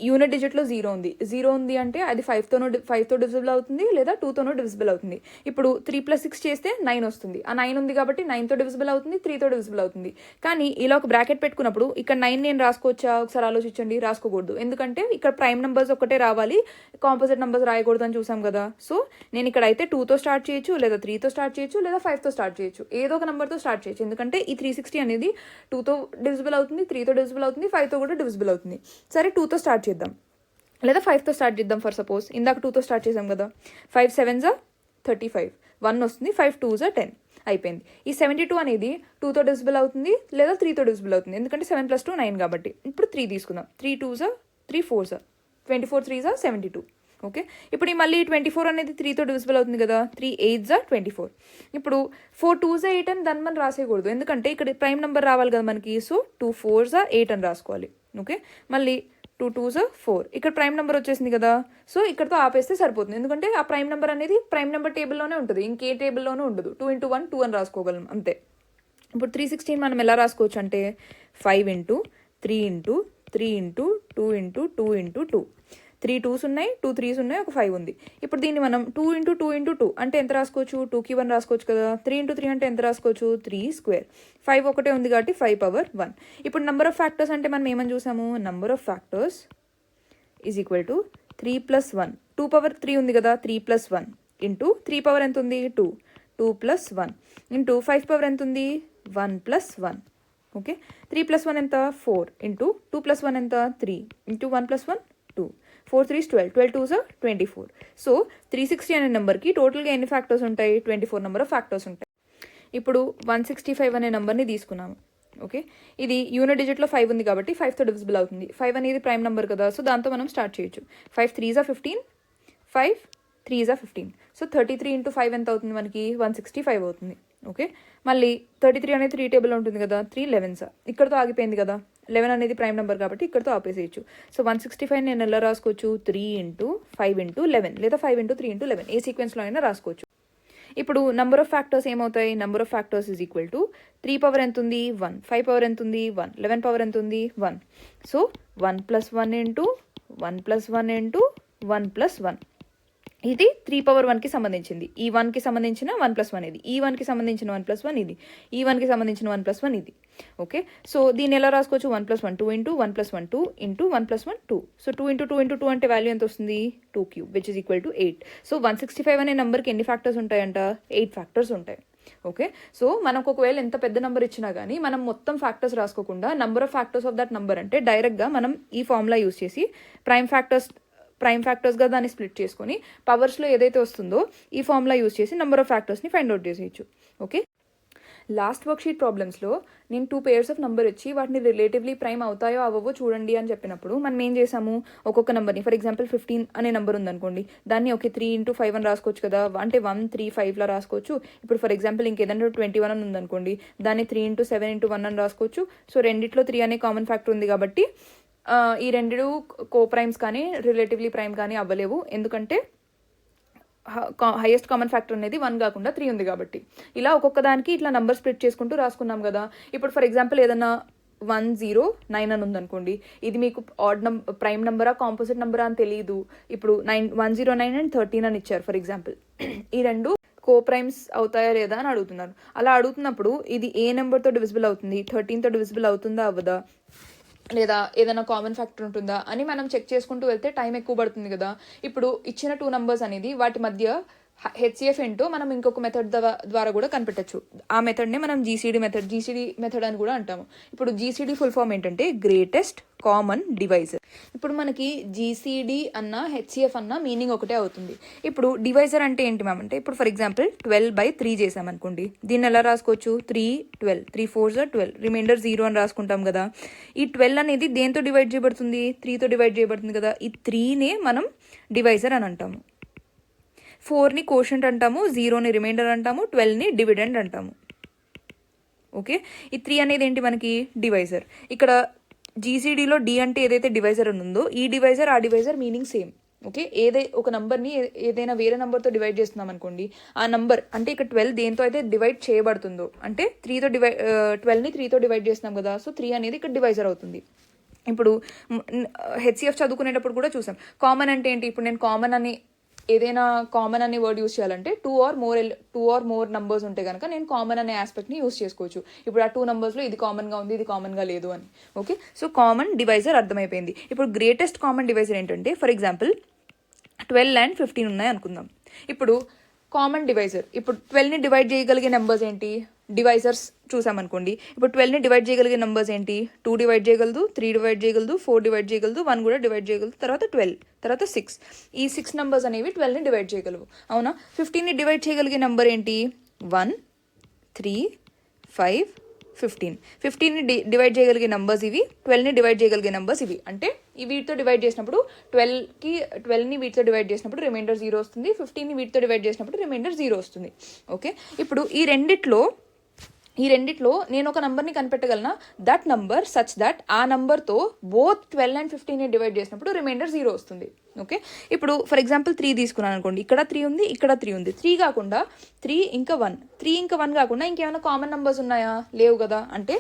యూనిట్ డిజిట్లో 0 ఉంది. 0 ఉంది అంటే అది 5తో డివిజిబుల్ అవుతుంది, లేదా 2తోనో డివిజిబుల్ అవుతుంది. ఇప్పుడు 3 + 6 చేస్తే 9 వస్తుంది. ఆ 9 ఉంది కాబట్టి 9తో డివిజిబుల్ అవుతుంది, 3తో డివిజిబుల్ అవుతుంది. కానీ ఇలా ఒక బ్రాకెట్ పెట్టుకున్నప్పుడు ఇక్కడ 9 నేను రాసుకోవచ్చా? ఒకసారి ఆలోచించండి. రాసుకోకూడదు. ఎందుకంటే ఇక్కడ ప్రైమ్ నెంబర్స్ ఒకటే రావాలి, కాంపోజిట్ నెంబర్స్ రాయకూడదు అని చూసాం కదా. సో నేను ఇక్కడ అయితే 2తో స్టార్ట్ చేయొచ్చు, లేదా 3తో స్టార్ట్ చేయొచ్చు, లేదా 5తో స్టార్ట్ చేయొచ్చు. ఏదో ఒక నెంబర్తో స్టార్ట్ చేయొచ్చు. ఎందుకంటే ఈ 360 అనేది 2తో డివిజిబుల్ అవుతుంది, 3తో డివిజిబుల్ అవుతుంది, 5తో కూడా డివిజిబుల్ అవుతుంది. సరే 2తో స్టార్ట్ చేద్దాం, లేదా 5తో స్టార్ట్ చేద్దాం. ఫర్ సపోజ్ ఇందాక 2తో స్టార్ట్ చేసాం కదా. 5 7s 35, 1 వస్తుంది, 5 2s 10 అయిపోయింది. ఈ 72 అనేది 2తో డివిజిబుల్ అవుతుంది, లేదా 3తో డివిజిబుల్ అవుతుంది. ఎందుకంటే 7 + 2 9 కాబట్టి. ఇప్పుడు 3 తీసుకుందాం. 3 2s 3 4s 24, 3s 72. ఓకే, ఇప్పుడు ఈ మళ్ళీ 24 అనేది 3తో డివిజిబుల్ అవుతుంది కదా. 3 8s 24. ఇప్పుడు 4 2s 8 అని దాన్ని మనం రాసేయకూడదు, ఎందుకంటే ఇక్కడ ప్రైమ్ నెంబర్ రావాలి కదా మనకి. సో 2 4s 8 అని రాసుకోవాలి. ఓకే, మళ్ళీ 2 2s 4. ఇక్కడ ప్రైమ్ నెంబర్ వచ్చేసింది కదా. సో ఇక్కడతో ఆపేస్తే సరిపోతుంది, ఎందుకంటే ఆ ప్రైమ్ నెంబర్ అనేది ప్రైమ్ నెంబర్ టేబుల్లోనే ఉంటుంది, ఇంకే టేబుల్లోనూ ఉండదు. 2 × 1 2 అని రాసుకోగలం అంతే. ఇప్పుడు 316 మనం ఎలా రాసుకోవచ్చు అంటే 5 × 3 × 3 × 2 × 2 × 2. 3 2s ఉన్నాయి, 2 3s ఉన్నాయి, ఒక 5 ఉంది. ఇప్పుడు దీన్ని మనం 2 × 2 × 2 అంటే ఎంత రాసుకోవచ్చు? 2కి 1 రాసుకోవచ్చు కదా. 3 × 3 అంటే ఎంత రాసుకోవచ్చు? 3². 5 ఒకటే ఉంది కాబట్టి 5^1. ఇప్పుడు నెంబర్ ఆఫ్ ఫ్యాక్టర్స్ అంటే మనం ఏమని చూసాము? Number of factors is equal to 3 + 1. 2^3 ఉంది కదా. 3 + 1 ఇంటూ 3 ఎంత ఉంది? 2. 2 + 1 ఇంటూ 5 ఎంత ఉంది? 1 + 1. ఓకే, 3 + 1 ఎంత? 4 ఇంటూ 2 + 1 ఎంత? 3 ఇంటూ 1 + 1 2. 4 3s 12, 12 2s 24. సో 360 అనే నెంబర్కి టోటల్గా ఎన్ని ఫ్యాక్టర్స్ ఉంటాయి? 24 నెంబర్ ఆఫ్ ఫ్యాక్టర్స్ ఉంటాయి. ఇప్పుడు 165 అనే నెంబర్ని తీసుకున్నాము. ఓకే, ఇది యూనిట్ డిజిట్లో 5 ఉంది కాబట్టి 5తో డివిజిబుల్ అవుతుంది. 5 అనేది ప్రైమ్ నెంబర్ కదా, సో దాంతో మనం స్టార్ట్ చేయొచ్చు. 5 3s 15, 5 3s 15. సో 33 × 5 ఎంత అవుతుంది మనకి? 165 అవుతుంది. ఓకే, మళ్ళీ 33 అనేది 3 టేబుల్ ఉంటుంది కదా. 3 11s ఇక్కడతో ఆగిపోయింది కదా. 11 అనేది ప్రైమ్ నెంబర్ కాబట్టి ఇక్కడతో ఆపేసేయచ్చు. సో 165 నేను ఎలా రాసుకోవచ్చు? 3 × 5 × 11, లేదా 5 × 3 × 11, ఏ సీక్వెన్స్లో అయినా రాసుకోవచ్చు. ఇప్పుడు నెంబర్ ఆఫ్ ఫ్యాక్టర్స్ ఏమవుతాయి? Number of factors is equal to 3 power ఎంత ఉంది? 1. 5 పవర్ ఎంత ఉంది? 1. 11 పవర్ ఎంత ఉంది? 1. సో 1 + 1 × 1 + 1 × 1 + 1. ఇది 3^1కి సంబంధించింది. ఈ 1కి సంబంధించిన 1 + 1 ఇది, ఈ 1కి సంబంధించిన 1 + 1 ఇది, ఈ 1కి సంబంధించిన 1 + 1 ఇది. ఓకే, సో దీన్ని ఎలా రాసుకోవచ్చు? 1 + 1 2 × 1 + 1 2 × 1 + 1 2. సో 2 × 2 × 2 అంటే వాల్యూ ఎంత వస్తుంది? 2³ which is equal to 8. So 165 అనే నెంబర్కి ఎన్ని ఫ్యాక్టర్స్ ఉంటాయంట? 8 ఫ్యాక్టర్స్ ఉంటాయి. ఓకే, సో మనకు ఒకవేళ ఎంత పెద్ద నెంబర్ ఇచ్చినా కానీ మనం మొత్తం ఫ్యాక్టర్స్ రాసుకోకుండా number of factors of that number అంటే డైరెక్ట్గా మనం ఈ ఫార్ములా యూస్ చేసి ప్రైమ్ ఫ్యాక్టర్స్గా దాన్ని స్ప్లిట్ చేసుకొని పవర్స్లో ఏదైతే వస్తుందో ఈ ఫార్ములా యూస్ చేసి నెంబర్ ఆఫ్ ఫ్యాక్టర్స్ని ఫైండ్ అవుట్ చేసేయచ్చు. ఓకే, లాస్ట్ వర్క్షీట్ ప్రాబ్లమ్స్లో నేను 2 pairs ఆఫ్ నెంబర్ ఇచ్చి వాటిని రిలేటివ్లీ ప్రైమ్ అవుతాయో అవ్వవో చూడండి అని చెప్పినప్పుడు మనం ఏం చేసాము? ఒక్కొక్క నెంబర్ని, ఫర్ ఎగ్జాంపుల్ 15 అనే నెంబర్ ఉందనుకోండి, దాన్ని ఓకే 3 × 5 అని రాసుకోవచ్చు కదా. అంటే 1 3 5లా రాసుకోవచ్చు. ఇప్పుడు ఫర్ ఎగ్జాంపుల్ ఇంకేదైనా 21 అని ఉందనుకోండి, దాన్ని 3 × 7 × 1 అని రాసుకోవచ్చు. సో రెండిట్లో 3 అనే కామన్ ఫ్యాక్టర్ ఉంది కాబట్టి ఈ రెండు కో ప్రైమ్స్ కానీ రిలేటివ్లీ ప్రైమ్ కానీ అవ్వలేవు, ఎందుకంటే హైయెస్ట్ కామన్ ఫ్యాక్టర్ అనేది 1 కాకుండా 3 ఉంది కాబట్టి. ఇలా ఒక్కొక్క దానికి ఇట్లా నెంబర్ స్ప్లిట్ చేసుకుంటూ రాసుకున్నాం కదా. ఇప్పుడు ఫర్ ఎగ్జాంపుల్ ఏదన్నా 109 అని ఉందనుకోండి, ఇది మీకు ప్రైమ్ నెంబరా కాంపోజిట్ నెంబరా అని తెలియదు. ఇప్పుడు 109 and 13 అని ఇచ్చారు ఫర్ ఎగ్జాంపుల్. ఈ రెండు కో ప్రైమ్స్ అవుతాయా లేదా అని అడుగుతున్నారు. అలా అడుగుతున్నప్పుడు ఇది ఏ నెంబర్తో డివిజిబుల్ అవుతుంది? 13తో డివిజిబుల్ అవుతుందా అవ్వదా? లేదా ఏదైనా కామన్ ఫ్యాక్టర్ ఉంటుందా అని మనం చెక్ చేసుకుంటూ వెళ్తే టైం ఎక్కువ పడుతుంది కదా. ఇప్పుడు ఇచ్చిన 2 numbers అనేది వాటి మధ్య హెచ్సిఎఫ్ ఏంటో మనం ఇంకొక మెథడ్ ద్వారా కూడా కనిపెట్టచ్చు. ఆ మెథడ్నే మనం జీసీడీ మెథడ్ అని కూడా అంటాము. ఇప్పుడు జీసీడీ ఫుల్ ఫామ్ ఏంటంటే గ్రేటెస్ట్ కామన్ డివైజర్. ఇప్పుడు మనకి జీసీడీ అన్న హెచ్సిఎఫ్ అన్న మీనింగ్ ఒకటే అవుతుంది. ఇప్పుడు డివైజర్ అంటే ఏంటి మ్యామ్ అంటే, ఇప్పుడు ఫర్ ఎగ్జాంపుల్ 12/3 చేసామనుకోండి, దీన్ని ఎలా రాసుకోవచ్చు? 3 12 3 4s 12, రిమైండర్ 0 అని రాసుకుంటాం కదా. ఈ 12 అనేది దేంతో డివైడ్ చేయబడుతుంది? 3తో డివైడ్ చేయబడుతుంది కదా. ఈ 3నే మనం డివైజర్ అని అంటాము. 4ని కోషంట్ అంటాము, 0ని రిమైండర్ అంటాము, 12ని డివిడెండ్ అంటాము. ఓకే, ఈ 3 అనేది ఏంటి మనకి? డివైజర్. ఇక్కడ జీసీడీలో డి అంటే ఏదైతే డివైజర్ అని ఉందో, ఈ డివైజర్ ఆ డివైజర్ మీనింగ్ సేమ్. ఓకే, ఒక నంబర్ని ఏదైనా వేరే నెంబర్తో డివైడ్ చేస్తున్నాం అనుకోండి, ఆ నంబర్ అంటే ఇక్కడ 12 దేంతో అయితే డివైడ్ చేయబడుతుందో, అంటే 12ని 3తో డివైడ్ చేస్తున్నాం కదా, సో 3 అనేది ఇక్కడ డివైజర్ అవుతుంది. ఇప్పుడు హెచ్సిఎఫ్ చదువుకునేటప్పుడు కూడా చూసాం. కామన్ అంటే ఏంటి? ఇప్పుడు నేను ఏదైనా కామన్ అనే వర్డ్ యూస్ చేయాలంటే టూ ఆర్ మోర్ నంబర్స్ ఉంటే కనుక నేను కామన్ అనే ఆస్పెక్ట్ని యూస్ చేసుకోవచ్చు. ఇప్పుడు ఆ 2 numbers ఇది కామన్గా ఉంది, ఇది కామన్గా లేదు అని. ఓకే, సో కామన్ డివైజర్ అర్థమైపోయింది. ఇప్పుడు గ్రేటెస్ట్ కామన్ డివైజర్ ఏంటంటే, ఫర్ ఎగ్జాంపుల్ 12 and 15 ఉన్నాయి అనుకుందాం. ఇప్పుడు కామన్ డివైజర్, ఇప్పుడు 12ని డివైడ్ చేయగలిగే నెంబర్స్ ఏంటి? డివైజర్స్ చూసామనుకోండి, ఇప్పుడు 12ని డివైడ్ చేయగలిగే నెంబర్స్ ఏంటి? 2 డివైడ్ చేయగలదు, 3 డివైడ్ చేయగలదు, 4 డివైడ్ చేయగలదు, 1 కూడా డివైడ్ చేయగలదు, తర్వాత 12, తర్వాత 6. ఈ 6 numbers అనేవి 12ని డివైడ్ చేయగలవు. అవునా? 15ని డివైడ్ చేయగలిగే నెంబర్ ఏంటి? 1 3 5 15. 15ని డివైడ్ చేయగలిగే నెంబర్స్ ఇవి, 12ని డివైడ్ చేయగలిగే నెంబర్స్ ఇవి. అంటే వీటితో డివైడ్ చేసినప్పుడు 12ని వీటితో డివైడ్ చేసినప్పుడు రిమైండర్ 0 వస్తుంది, 15ని వీటితో డివైడ్ చేసినప్పుడు రిమైండర్ 0 వస్తుంది. ఓకే, ఇప్పుడు ఈ రెండిట్లో నేను ఒక నంబర్ని కనిపెట్టగలనా? దట్ నంబర్ సచ్ దట్ ఆ నంబర్తో బోత్ 12 and 15ని డివైడ్ చేసినప్పుడు రిమైండర్ 0 వస్తుంది. ఓకే, ఇప్పుడు ఫర్ ఎగ్జాంపుల్ 3 తీసుకున్నాను అనుకోండి, ఇక్కడ 3 ఉంది, ఇక్కడ 3 ఉంది. 3 కాకుండా 3 ఇంకా 1 కాకుండా ఇంకేమైనా కామన్ నెంబర్స్ ఉన్నాయా? లేవు కదా. అంటే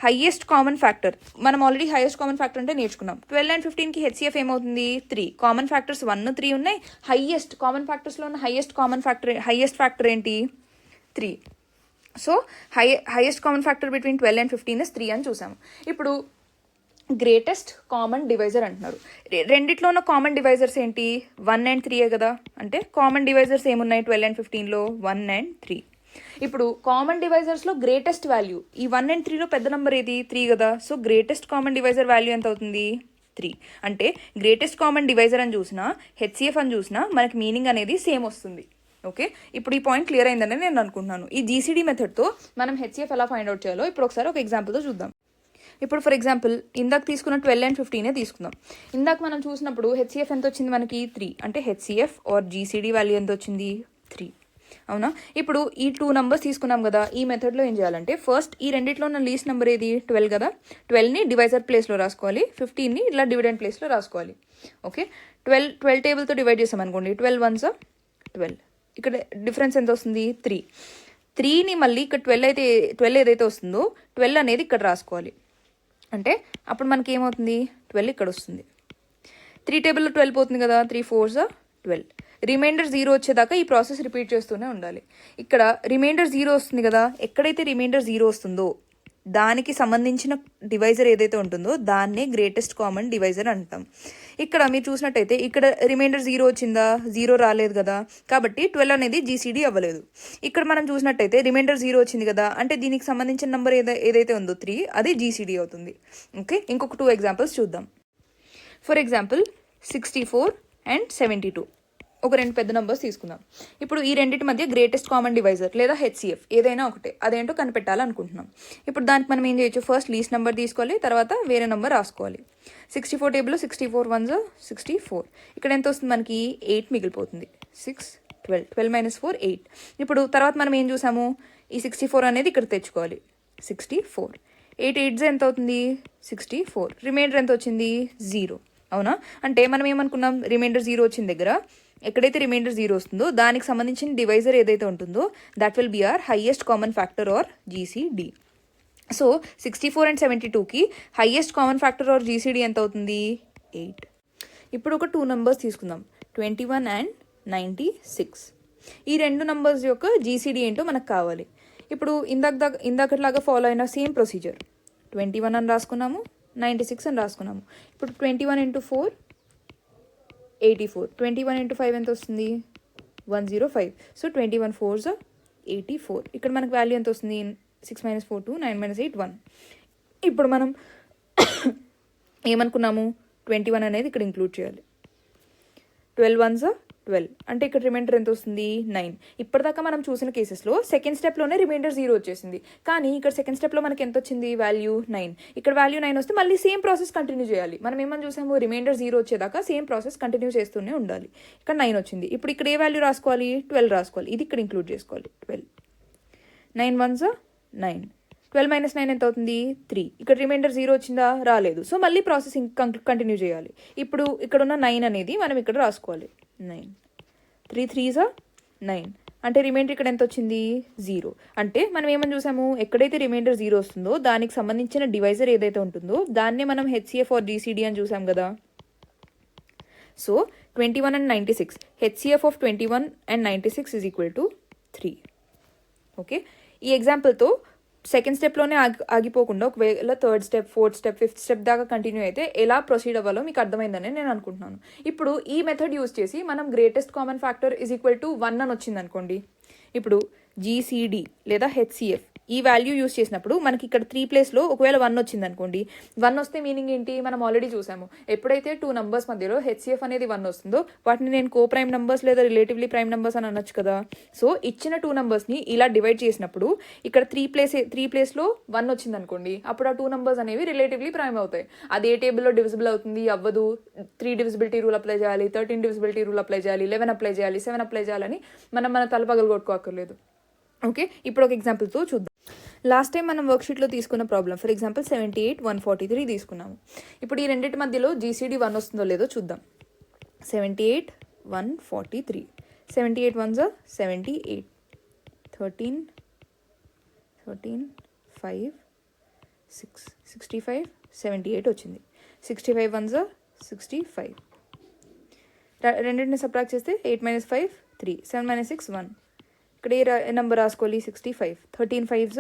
హైయెస్ట్ కామన్ ఫ్యాక్టర్ మనం ఆల్రెడీ హైయెస్ట్ కామన్ ఫ్యాక్టర్ అంటే నేర్చుకున్నాం. 12 and 15కి హెచ్సిఎఫ్ ఏమవుతుంది? 3. కామన్ ఫ్యాక్టర్స్ 1 3 ఉన్నాయి. హైయెస్ట్ కామన్ ఫ్యాక్టర్స్లో ఉన్న హైయెస్ట్ ఫ్యాక్టర్ ఏంటి? 3. So highest common factor between 12 and 15 is 3 అని చూసాము. ఇప్పుడు గ్రేటెస్ట్ కామన్ డివైజర్ అంటున్నారు. రెండిట్లో ఉన్న కామన్ డివైజర్స్ ఏంటి? 1 and 3 కదా. అంటే కామన్ డివైజర్స్ ఏమున్నాయి 12 and 15లో? 1 and 3. ఇప్పుడు కామన్ డివైజర్స్లో గ్రేటెస్ట్ వాల్యూ ఈ 1 and 3లో పెద్ద నెంబర్ ఏది? 3 కదా. So greatest common divisor value ఎంత అవుతుంది? 3. అంటే గ్రేటెస్ట్ కామన్ డివైజర్ అని చూసినా, హెచ్సిఎఫ్ అని చూసినా మనకి మీనింగ్ అనేది సేమ్ వస్తుంది. ఓకే, ఇప్పుడు ఈ పాయింట్ క్లియర్ అయిందని నేను అనుకుంటున్నాను. ఈ జీసీడీ మెథడ్తో మనం హెచ్సిఎఫ్ ఎలా ఫైండ్ అవుట్ చేయాలో ఇప్పుడు ఒకసారి ఒక ఎగ్జాంపుల్తో చూద్దాం. ఇప్పుడు ఫర్ ఎగ్జాంపుల్ ఇందాక తీసుకున్న 12 and 15 తీసుకుందాం. ఇందాక మనం చూసినప్పుడు హెచ్సిఎఫ్ ఎంత వచ్చింది మనకి? 3. అంటే హెచ్సిఎఫ్ ఆర్ జీసీడీ వాల్యూ ఎంత వచ్చింది? 3. అవునా? ఇప్పుడు ఈ 2 numbers తీసుకున్నాం కదా. ఈ మెథడ్లో ఏం చేయాలంటే, ఫస్ట్ ఈ రెండిట్లో ఉన్న లీస్ట్ నెంబర్ ఏది? 12 కదా. 12ని డివైజర్ ప్లేస్లో రాసుకోవాలి, 15ని ఇట్లా డివిడెండ్ ప్లేస్లో రాసుకోవాలి. ఓకే, 12 టేబుల్తో డివైడ్ చేసాం అనుకోండి, 12 1s 12. ఇక్కడ డిఫరెన్స్ ఎంత వస్తుంది? 3. 3ని మళ్ళీ ఇక్కడ 12 ఏదైతే వస్తుందో 12 అనేది ఇక్కడ రాసుకోవాలి. అంటే అప్పుడు మనకి ఏమవుతుంది? 12 ఇక్కడ వస్తుంది. 3 టేబుల్లో 12 పోతుంది కదా. 3 4s 12. రిమైండర్ 0 వచ్చేదాకా ఈ ప్రాసెస్ రిపీట్ చేస్తూనే ఉండాలి. ఇక్కడ రిమైండర్ 0 వస్తుంది కదా. ఎక్కడైతే రిమైండర్ 0 వస్తుందో దానికి సంబంధించిన డివైజర్ ఏదైతే ఉంటుందో దాన్నే గ్రేటెస్ట్ కామన్ డివైజర్ అంటాం. ఇక్కడ మీరు చూసినట్టయితే ఇక్కడ రిమైండర్ 0 వచ్చిందా? 0 రాలేదు కదా. కాబట్టి 12 అనేది జీసీడీ అవ్వలేదు. ఇక్కడ మనం చూసినట్టయితే రిమైండర్ 0 వచ్చింది కదా. అంటే దీనికి సంబంధించిన నెంబర్ ఏదైతే ఉందో 3, అది జీసీడీ అవుతుంది. ఓకే, ఇంకొక 2 examples చూద్దాం. For example 64 and 72. ఒక 2 పెద్ద నెంబర్స్ తీసుకుందాం. ఇప్పుడు ఈ రెండింటి మధ్య గ్రేటెస్ట్ కామన్ డివైజర్ లేదా హెచ్సిఎఫ్ ఏదైనా ఒకటే, అదేంటో కనిపెట్టాలనుకుంటున్నాం. ఇప్పుడు దానికి మనం ఏం చేయొచ్చు? ఫస్ట్ లీస్ట్ నెంబర్ తీసుకోవాలి, తర్వాత వేరే నెంబర్ రాసుకోవాలి. 64 టేబుల్లో 64 1s 64. ఇక్కడ ఎంత వస్తుంది మనకి? 8 మిగిలిపోతుంది. 6 12 12 - 4 8. ఇప్పుడు తర్వాత మనం ఏం చూసాము? ఈ 64 అనేది ఇక్కడ తెచ్చుకోవాలి. 64 8 8s ఎంత అవుతుంది? 64. రిమైండర్ ఎంత వచ్చింది? 0. అవునా? అంటే మనం ఏమనుకున్నాం? రిమైండర్ 0 వచ్చిన దగ్గర ఎక్కడైతే రిమైండర్ 0 వస్తుందో దానికి సంబంధించిన డివైజర్ ఏదైతే ఉంటుందో that will be or highest common factor or GCD. So 64 and 72కి highest common factor or GCD ఎంత అవుతుంది? 8. ఇప్పుడు ఒక 2 numbers తీసుకుందాం, 21 and 96. ఈ 2 numbers యొక్క జీసీడీ ఏంటో మనకు కావాలి. ఇప్పుడు ఇందాకట్లాగా ఫాలో అయిన సేమ్ ప్రొసీజర్ 21 అని రాసుకున్నాము, 96 అని రాసుకున్నాము. ఇప్పుడు 21 into 4 84. 21 into 5 ఎంత వస్తుంది? 105. So 21 4s 84. ఇక్కడ మనకు వాల్యూ ఎంత వస్తుంది? 6 - 4 2, 9 - 8 1. ఇప్పుడు మనం ఏమనుకున్నాము? 21 అనేది ఇక్కడ ఇంక్లూడ్ చేయాలి. 12 1s 12. అంటే ఇక్కడ రిమైండర్ ఎంత వస్తుంది? 9. ఇప్పటిదాకా మనం చూసిన కేసెస్లో సెకండ్ స్టెప్లోనే రిమైండర్ 0 వచ్చేసింది. కానీ ఇక్కడ సెకండ్ స్టెప్లో మనకి ఎంత వచ్చింది? వాల్యూ 9. ఇక్కడ వాల్యూ 9 వస్తే మళ్ళీ సేమ్ ప్రాసెస్ కంటిన్యూ చేయాలి. మనం ఏమని చూసాము? రిమైండర్ 0 వచ్చేదాకా సేమ్ ప్రాసెస్ కంటిన్యూ చేస్తూనే ఉండాలి. ఇక్కడ 9 వచ్చింది. ఇప్పుడు ఇక్కడ ఏ వాల్యూ రాసుకోవాలి? 12 రాసుకోవాలి. ఇది ఇక్కడ ఇంక్లూడ్ చేసుకోవాలి. 12. 9 1s 9. 12 - 9 ఎంత అవుతుంది? 3. ఇక్కడ రిమైండర్ 0 వచ్చిందా? రాలేదు. సో మళ్ళీ ప్రాసెస్ కంటిన్యూ చేయాలి. ఇప్పుడు ఇక్కడ ఉన్న 9 అనేది మనం ఇక్కడ రాసుకోవాలి. 9. 3 3s 9. అంటే రిమైండర్ ఇక్కడ ఎంత వచ్చింది? 0. అంటే మనం ఏమని చూసాము? ఎక్కడైతే రిమైండర్ 0 వస్తుందో దానికి సంబంధించిన డివైజర్ ఏదైతే ఉంటుందో దాన్నే మనం HCF or GCD అని చూసాం కదా. So 21 and 96. HCF of 21 and 96 is equal to 3. Okay, ఈ ఎగ్జాంపుల్తో సెకండ్ స్టెప్లోనే ఆగిపోకుండా ఒకవేళ third step, fourth step, fifth step దాకా కంటిన్యూ అయితే ఎలా ప్రొసీడ్ అవ్వాలో మీకు అర్థమైందని నేను అనుకుంటున్నాను. ఇప్పుడు ఈ మెథడ్ యూజ్ చేసి మనం greatest common factor is equal to 1 అని వచ్చింది అనుకోండి. ఇప్పుడు GCD లేదా HCF ఈ వాల్యూ యూస్ చేసినప్పుడు మనకి ఇక్కడ 3 ప్లేస్లో ఒకవేళ 1 వచ్చింది అనుకోండి. 1 వస్తే మీనింగ్ ఏంటి? మనం ఆల్రెడీ చూసాము. ఎప్పుడైతే 2 నంబర్స్ మధ్యలో HCF అనేది 1 వస్తుందో వాటిని నేను కో ప్రైమ్ నంబర్స్ లేదా రిలేటివ్లీ ప్రైమ్ నంబర్స్ అని అనొచ్చు కదా. సో ఇచ్చిన 2 నంబర్స్ని ఇలా డివైడ్ చేసినప్పుడు ఇక్కడ 3 ప్లేస్లో 1 వచ్చింది అనుకోండి. అప్పుడు ఆ 2 నంబర్స్ అనేవి రిలేటివ్లీ ప్రైమ్ అవుతాయి. అది ఏ టేబుల్లో డివిజిబుల్ అవుతుంది? అవ్వదు. 3 డివిజిబిలిటీ రూల్ అప్లై చేయాలి, 13 డివిజిబిలిటీ రూల్ అప్లై చేయాలి, 11 అప్లై చేయాలి, 7 అప్లై చేయాలని మన తల పగలు కొట్టుకోక్కర్లేదు. ఓకే, ఇప్పుడు ఒక ఎగ్జాంపుల్తో చూద్దాం. లాస్ట్ టైం మనం వర్క్షీట్లో తీసుకున్న ప్రాబ్లం ఫర్ ఎగ్జాంపుల్ 78 143 తీసుకున్నాము. ఇప్పుడు ఈ రెండింటి మధ్యలో GCD 1 వస్తుందో లేదో చూద్దాం. 78 143. 78 1s 78. 13 5 6 65 78 వచ్చింది. 65 1s 65. రెండింటిని సబ్ట్రాక్ట్ చేస్తే 8 - 5 3. 7 - 6 1. ఇక్కడ ఏ నెంబర్ రాసుకోవాలి? 65. 13 5s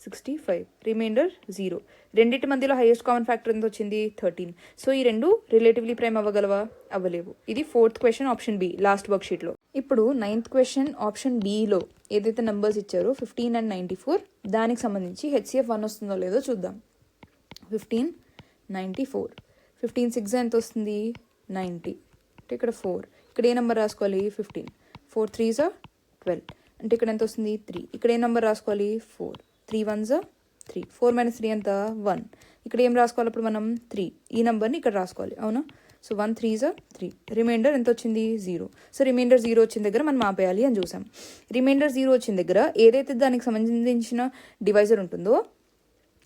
65. రిమైండర్ 0. రెండింటి మధ్యలో హైయెస్ట్ కామన్ ఫ్యాక్టర్ ఎంత వచ్చింది? 13. సో ఈ రెండు రిలేటివ్లీ ప్రైమ్ అవ్వగలవా? అవ్వలేవు. ఇది 4th question option B last వర్క్ షీట్లో. ఇప్పుడు 9th క్వశ్చన్ ఆప్షన్ బిలో ఏదైతే నెంబర్స్ ఇచ్చారో 15 and 94 దానికి సంబంధించి HCF 1 వస్తుందో లేదో చూద్దాం. 15 94. 15 6 ఎంత వస్తుంది? 90. అంటే ఇక్కడ 4. ఇక్కడ ఏ నెంబర్ రాసుకోవాలి? 15. 4 3s 12. అంటే ఇక్కడ ఎంత వస్తుంది? 3. ఇక్కడ ఏ నెంబర్ రాసుకోవాలి? 4. 3 1s 3. 4 - 3 ఎంత? 1. ఇక్కడ ఏం రాసుకోవాలి అప్పుడు మనం? 3. ఈ నెంబర్ని ఇక్కడ రాసుకోవాలి, అవునా? So 1 3s 3. రిమైండర్ ఎంత వచ్చింది? 0. సో రిమైండర్ 0 వచ్చిన దగ్గర మనం ఆపేయాలి అని చూసాం. రిమైండర్ 0 వచ్చిన దగ్గర ఏదైతే దానికి సంబంధించిన డివైజర్ ఉంటుందో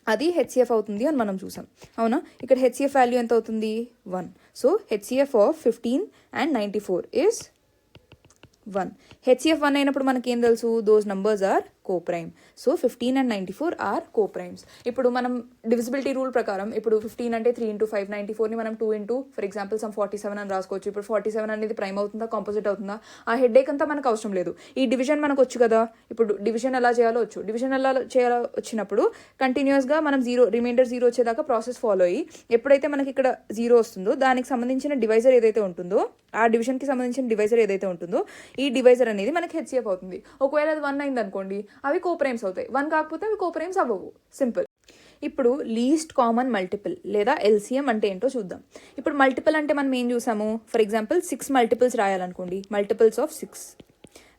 అది HCF అవుతుంది అని మనం చూసాం, అవునా? ఇక్కడ HCF వాల్యూ ఎంత అవుతుంది? 1. So HCF of 15 and 94 is 1. HCF 1 అయినప్పుడు మనకి ఏం తెలుసు? Those numbers are coprime. So 15 and 94 are coprimes. ఇప్పుడు మనం డివిజిబిలిటీ రూల్ ప్రకారం ఇప్పుడు 15 అంటే 3 into 5, 94ని మనం 2 into ఫర్ ఎగ్జాంపుల్ 47 అని రాసుకోవచ్చు. ఇప్పుడు 47 అనేది ప్రైమ్ అవుతుందా, కాంపోజిట్ అవుతుందా? ఆ హెడ్ఏక్ అంతా మనకు అవసరం లేదు. ఈ డివిజన్ మనకు వచ్చు కదా. ఇప్పుడు డివిజన్ ఎలా చేయాలో వచ్చు. డివిజన్ ఎలా చేయాలో వచ్చినప్పుడు కంటిన్యూస్గా మనం రిమైండర్ 0 వచ్చేదాకా ప్రాసెస్ ఫాలో అయ్యి ఎప్పుడైతే మనకి ఇక్కడ 0 వస్తుందో దానికి సంబంధించిన డివైజర్ ఏదైతే ఉంటుందో ఆ డివిజన్కి సంబంధించిన డివైజర్ ఏదైతే ఉంటుందో ఈ డివైజర్ అనేది మనకి HCF అవుతుంది. ఒకవేళ అది 1 అయింది అనుకోండి, అవి కోప్రైమ్స్ అవుతాయి. 1 కాకపోతే అవి కోప్రైమ్స్ అవ్వవు. సింపుల్. ఇప్పుడు లీస్ట్ కామన్ మల్టిపుల్ లేదా LCM అంటే ఏంటో చూద్దాం. ఇప్పుడు మల్టిపుల్ అంటే మనం ఏం చూసాము? ఫర్ ఎగ్జాంపుల్ 6 మల్టిపుల్స్ రాయాలనుకోండి, మల్టిపుల్స్ ఆఫ్ 6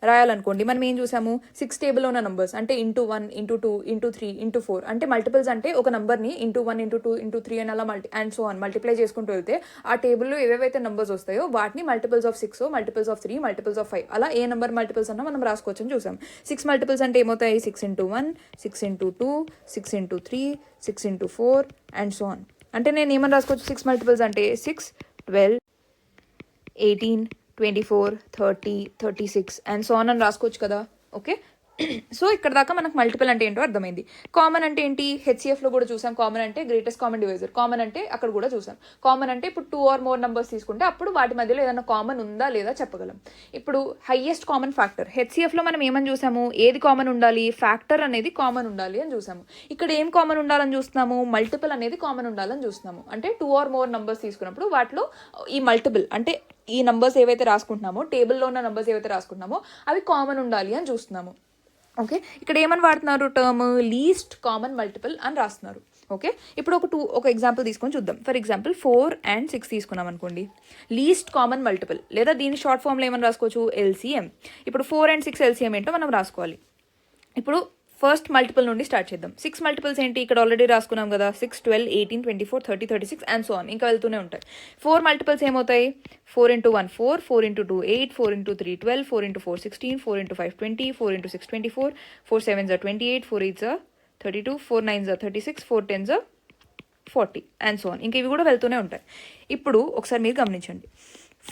రాయాలనుకోండి. మనం ఏం చూసాము? 6 టేబుల్లో ఉన్న నంబర్స్ అంటే ఇంటూ 1 ఇంటూ 2 ఇంటూ 3 ఇంటూ 4. అంటే మల్టిపుల్స్ అంటే ఒక నంబర్ని ఇంటూ 1 ఇంటూ 2 ఇంటూ 3 అని అలా అండ్ సో ఆన్ మల్టిప్లై చేసుకుంటూ వెళ్తే ఆ టేబుల్లో ఏవేవైతే నంబర్స్ వస్తాయో వాటిని multiples of 6, multiples of 3, multiples of 5 అలా ఏ నెంబర్ మల్టిపుల్స్ అన్నా మనం రాసుకోవచ్చు అని చూసాం. 6 మల్టిపుల్స్ అంటే ఏమవుతాయి? 6 into 1, 6 into 2, 6 into 3, 6 into 4 and so on. అంటే నేను ఏమని రాసుకోవచ్చు? 6 మల్టిపుల్స్ అంటే 6, 12, 18, 24, 30, 36 అండ్ సో ఆన్ అని రాసుకోవచ్చు కదా. ఓకే, సో ఇక్కడ దాకా మనకు మల్టిపుల్ అంటే ఏంటో అర్థమైంది. కామన్ అంటే ఏంటి, హెచ్సిఎఫ్లో కూడా చూసాం. కామన్ అంటే గ్రేటెస్ట్ కామన్ డివైజర్. కామన్ అంటే అక్కడ కూడా చూసాం. కామన్ అంటే ఇప్పుడు 2 or more నెంబర్స్ తీసుకుంటే అప్పుడు వాటి మధ్యలో ఏదైనా కామన్ ఉందా లేదా చెప్పగలం. ఇప్పుడు హైయెస్ట్ కామన్ ఫ్యాక్టర్, హెచ్సిఎఫ్లో మనం ఏమని చూసాము, ఏది కామన్ ఉండాలి, ఫ్యాక్టర్ అనేది కామన్ ఉండాలి అని చూసాము. ఇక్కడ ఏం కామన్ ఉండాలని చూస్తున్నాము, మల్టిపుల్ అనేది కామన్ ఉండాలని చూస్తున్నాము. అంటే 2 or more నెంబర్స్ తీసుకున్నప్పుడు వాటిలో ఈ మల్టిపుల్ అంటే ఈ నంబర్స్ ఏవైతే రాసుకుంటున్నామో, టేబుల్లో ఉన్న నంబర్స్ ఏవైతే రాసుకుంటున్నామో అవి కామన్ ఉండాలి అని చూస్తున్నాము. ఓకే, ఇక్కడ ఏమని వాడుతున్నారు, టర్మ్ లీస్ట్ కామన్ మల్టిపుల్ అని రాస్తున్నారు. ఓకే, ఇప్పుడు ఒక ఎగ్జాంపుల్ తీసుకొని చూద్దాం. ఫర్ ఎగ్జాంపుల్ 4 and 6 తీసుకున్నాం అనుకోండి. లీస్ట్ కామన్ మల్టిపుల్ లేదా దీని షార్ట్ ఫామ్లో ఏమని రాసుకోవచ్చు, ఎల్సిఎం. ఇప్పుడు 4 and 6 ఎల్సిఎం ఏంటో మనం రాసుకోవాలి. ఇప్పుడు ఫస్ట్ మల్టిపుల్ నుండి స్టార్ట్ చేద్దాం. 6 మల్టిపుల్స్ ఏంటి, ఇక్కడ ఆల్రెడీ రాసుకున్నాం కదా, 6, 12, 18, 24, 30, 36 అండ్ సో ఆన్ ఇంకా వెళ్తూనే ఉంటాయి. 4 మల్టిపుల్స్ ఏమవుతాయి, 4 into 1 4, 4 into 2 8, 4 into 3 12, 4 into 4 16, 4 into 5 20, 4 into 6 24, 4 7s are 28, 4 8s are 32, 4 9s are 36, 4 10s are 40 and so on ఇంకా ఇవి కూడా వెళ్తూనే ఉంటాయి. ఇప్పుడు ఒకసారి మీరు గమనించండి,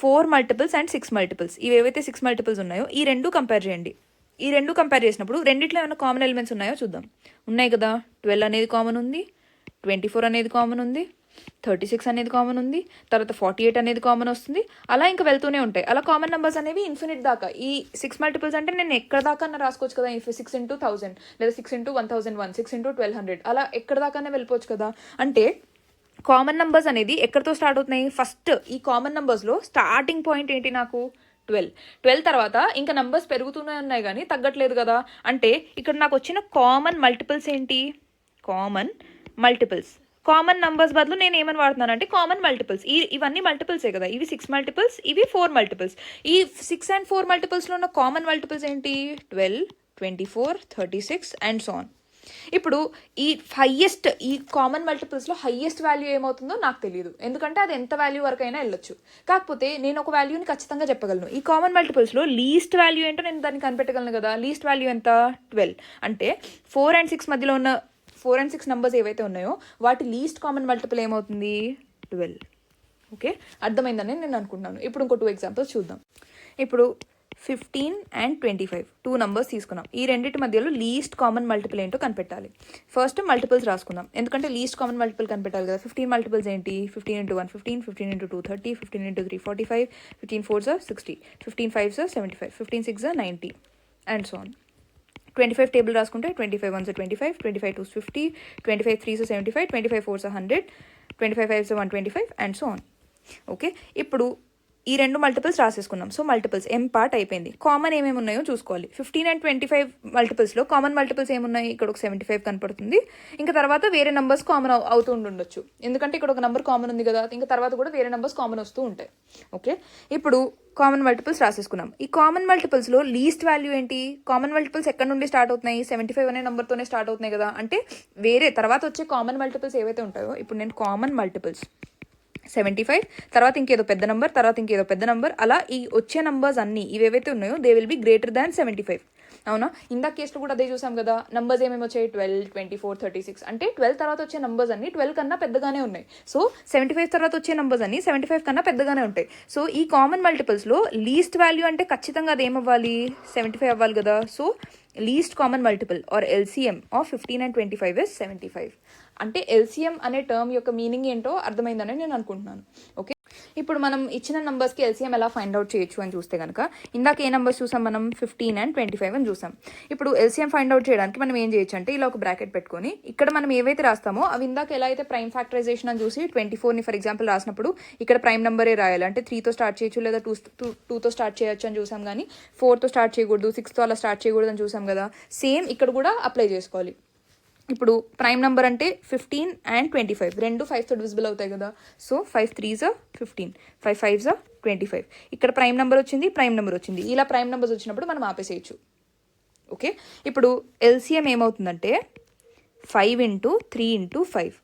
4 మల్టిపుల్స్ అండ్ 6 మల్టిపుల్స్, ఇవి ఏవైతే 6 మల్టిపుల్స్ ఉన్నాయో ఈ రెండు కంపేర్ చేయండి. ఈ రెండు కంపేర్ చేసినప్పుడు రెండిట్లో ఏమైనా కామన్ ఎలిమెంట్స్ ఉన్నాయో చూద్దాం. ఉన్నాయి కదా, 12 అనేది కామన్ ఉంది, 24 అనేది కామన్ ఉంది, 36 అనేది కామన్ ఉంది, తర్వాత 48 అనేది కామన్ వస్తుంది. అలా ఇంకా వెళ్తూనే ఉంటాయి. అలా కామన్ నెంబర్స్ అనేవి ఇన్ఫినిట్ దాకా. ఈ 6 మల్టిపుల్స్ అంటే నేను ఎక్కడ దాకా రాసుకోవచ్చు కదా, 6 into 1000 లేదా 6 into 1001, 6 into 1200 అలా ఎక్కడ దాకానే వెళ్ళిపోవచ్చు కదా. అంటే కామన్ నెంబర్స్ అనేది ఎక్కడితో స్టార్ట్ అవుతున్నాయి, ఫస్ట్ ఈ కామన్ నెంబర్స్లో స్టార్టింగ్ పాయింట్ ఏంటి నాకు 12 తర్వాత ఇంకా నంబర్స్ పెరుగుతూనే ఉన్నాయి కానీ తగ్గట్లేదు కదా. అంటే ఇక్కడ నాకు వచ్చిన కామన్ మల్టిపుల్స్ ఏంటి, కామన్ మల్టిపుల్స్. కామన్ నంబర్స్ బదులు నేను ఏమని వాడుతున్నాను అంటే కామన్ మల్టిపుల్స్. ఇవన్నీ మల్టిపుల్సే కదా, ఇవి 6 మల్టిపుల్స్, ఇవి 4 మల్టిపుల్స్. ఈ 6 and 4 మల్టిపుల్స్లో ఉన్న కామన్ మల్టిపుల్స్ ఏంటి, 12, 24, 36 అండ్ సో ఆన్. ఇప్పుడు ఈ కామన్ మల్టిపుల్స్లో హైయెస్ట్ వాల్యూ ఏమవుతుందో నాకు తెలియదు, ఎందుకంటే అది ఎంత వాల్యూ వరకు అయినా వెళ్ళొచ్చు. కాకపోతే నేను ఒక వాల్యూని ఖచ్చితంగా చెప్పగలను. ఈ కామన్ మల్టిపుల్స్లో లీస్ట్ వాల్యూ ఏంటో నేను దాన్ని కనిపెట్టగలను కదా. లీస్ట్ వాల్యూ ఎంత, 12. అంటే 4 and 6 మధ్యలో ఉన్న 4 and 6 నెంబర్స్ ఏవైతే ఉన్నాయో వాటి లీస్ట్ కామన్ మల్టిపుల్ ఏమవుతుంది, 12. ఓకే, అర్థమైందని నేను అనుకుంటున్నాను. ఇప్పుడు ఇంకో 2 ఎగ్జాంపుల్స్ చూద్దాం. ఇప్పుడు 15 and 25 2 నంబర్స్ తీసుకున్నాం. ఈ రెండింటి మధ్యలో లీస్ట్ కామన్ మల్టిపుల్ ఏంటో కనిపెట్టాలి. ఫస్ట్ మల్టిపుల్స్ రాసుకుందాం, ఎందుకంటే లీస్ట్ కామన్ మల్టిపుల్ కనిపెట్టాలి కదా. 15 మల్టిపుల్స్ ఏంటి, 15 into 1 15, 15 into 2 30, 15 into 3 45, 15 4s are 60, 15 5s are 75, 15 6s are 90 and so on. 25 table రాసుకుంటే 25 1s are 25, 25 2s 50, 25 3s are 75, 25 4s are 100, 25 5s are 125 and so on. Okay, ఇప్పుడు ఈ రెండు multiples రాసేసుకున్నాం. So multiples ఎం part అయిపోయింది. Common ఏమేమి ఉన్నాయో చూసుకోవాలి. 15 and 25 మల్టిపుల్స్లో common multiples ఏమున్నాయి, ఇక్కడ ఒక 75 కనపడుతుంది. ఇంకా తర్వాత వేరే నెంబర్స్ కామన్ అవుతూ ఉండొచ్చు, ఎందుకంటే ఇక్కడ ఒక నెంబర్ కామన్ ఉంది కదా. ఇంకా తర్వాత కూడా వేరే నెంబర్స్ కామన్ వస్తూ ఉంటాయి. ఓకే, ఇప్పుడు కామన్ మల్టిపుల్స్ రాసేసుకున్నాం. ఈ కామన్ మల్టిపుల్స్లో లీస్ట్ వాల్యూ ఏంటి, కామన్ మల్టిపుల్స్ ఎక్కడ నుండి స్టార్ట్ అవుతున్నాయి, 75 అనే నెంబర్తోనే స్టార్ట్ అవుతున్నాయి కదా. అంటే వేరే తర్వాత వచ్చే కామన్ మల్టిపుల్స్ ఏవైతే ఉంటాయో, ఇప్పుడు నేను కామన్ మల్టిపుల్స్ 75 తర్వాత ఇంకేదో పెద్ద నెంబర్, తర్వాత ఇంకేదో పెద్ద నెంబర్, అలా ఈ వచ్చే నంబర్స్ అన్నీ ఇవేవైతే ఉన్నాయో they will be greater than 75. అవునా, ఇందాక కేసులో కూడా అదే చూసాం కదా. నంబర్స్ ఏమేమి వచ్చాయి, 12, 24, 36. అంటే 12 తర్వాత వచ్చే నంబర్స్ అన్ని 12 కన్నా పెద్దగానే ఉన్నాయి. సో 75 తర్వాత వచ్చే నంబర్స్ అన్ని 75 కన్నా పెద్దగానే ఉంటాయి. సో ఈ కామన్ మల్టిపుల్స్లో లీస్ట్ వాల్యూ అంటే ఖచ్చితంగా అది ఏమవ్వాలి, 75 అవ్వాలి కదా. So least common multiple or LCM of 15 and 25 is 75. అంటే ఎల్సిఎం అనే టర్మ్ యొక్క మీనింగ్ ఏంటో అర్థమైందని నేను అనుకుంటున్నాను. ఓకే, ఇప్పుడు మనం ఇచ్చిన నెంబర్స్కి ఎల్సిఎం ఎలా ఫైండ్ అవుట్ చేయొచ్చు అని చూస్తే కనుక, ఇందాక ఏ నెంబర్స్ చూసాం మనం, 15 and 25 అని చూసాం. ఇప్పుడు ఎల్సిఎం ఫైండ్ అవుట్ చేయడానికి మనం ఏం చేయొచ్చు అంటే, ఇలా ఒక బ్రాకెట్ పెట్టుకొని ఇక్కడ మనం ఏవైతే రాస్తామో అవి ఇందాక ఎలా అయితే ప్రైమ్ ఫ్యాక్టరైజేషన్ అని చూసి 24ని ఫర్ ఎగ్జాంపుల్ రాసినప్పుడు ఇక్కడ ప్రైమ్ నెంబరే రాయాలి. అంటే 3తో స్టార్ట్ చేయొచ్చు లేదా 2తో స్టార్ట్ చేయొచ్చు అని చూసాం, కానీ 4తో స్టార్ట్ చేయకూడదు, 6తో అలా స్టార్ట్ చేయకూడదు అని చూసాం కదా. సేమ్ ఇక్కడ కూడా అప్లై చేసుకోవాలి. ఇప్పుడు ప్రైమ్ నెంబర్ అంటే 15 and 25 రెండు 5తో డివిజిబుల్ అవుతాయి కదా. So 5 3s are 15, 5 5s are 25. ఇక్కడ ప్రైమ్ నెంబర్ వచ్చింది, ప్రైమ్ నెంబర్ వచ్చింది. ఇలా ప్రైమ్ నెంబర్స్ వచ్చినప్పుడు మనం ఆపేసేయచ్చు. ఓకే, ఇప్పుడు ఎల్సిఎం ఏమవుతుందంటే 5 into 3 into 5,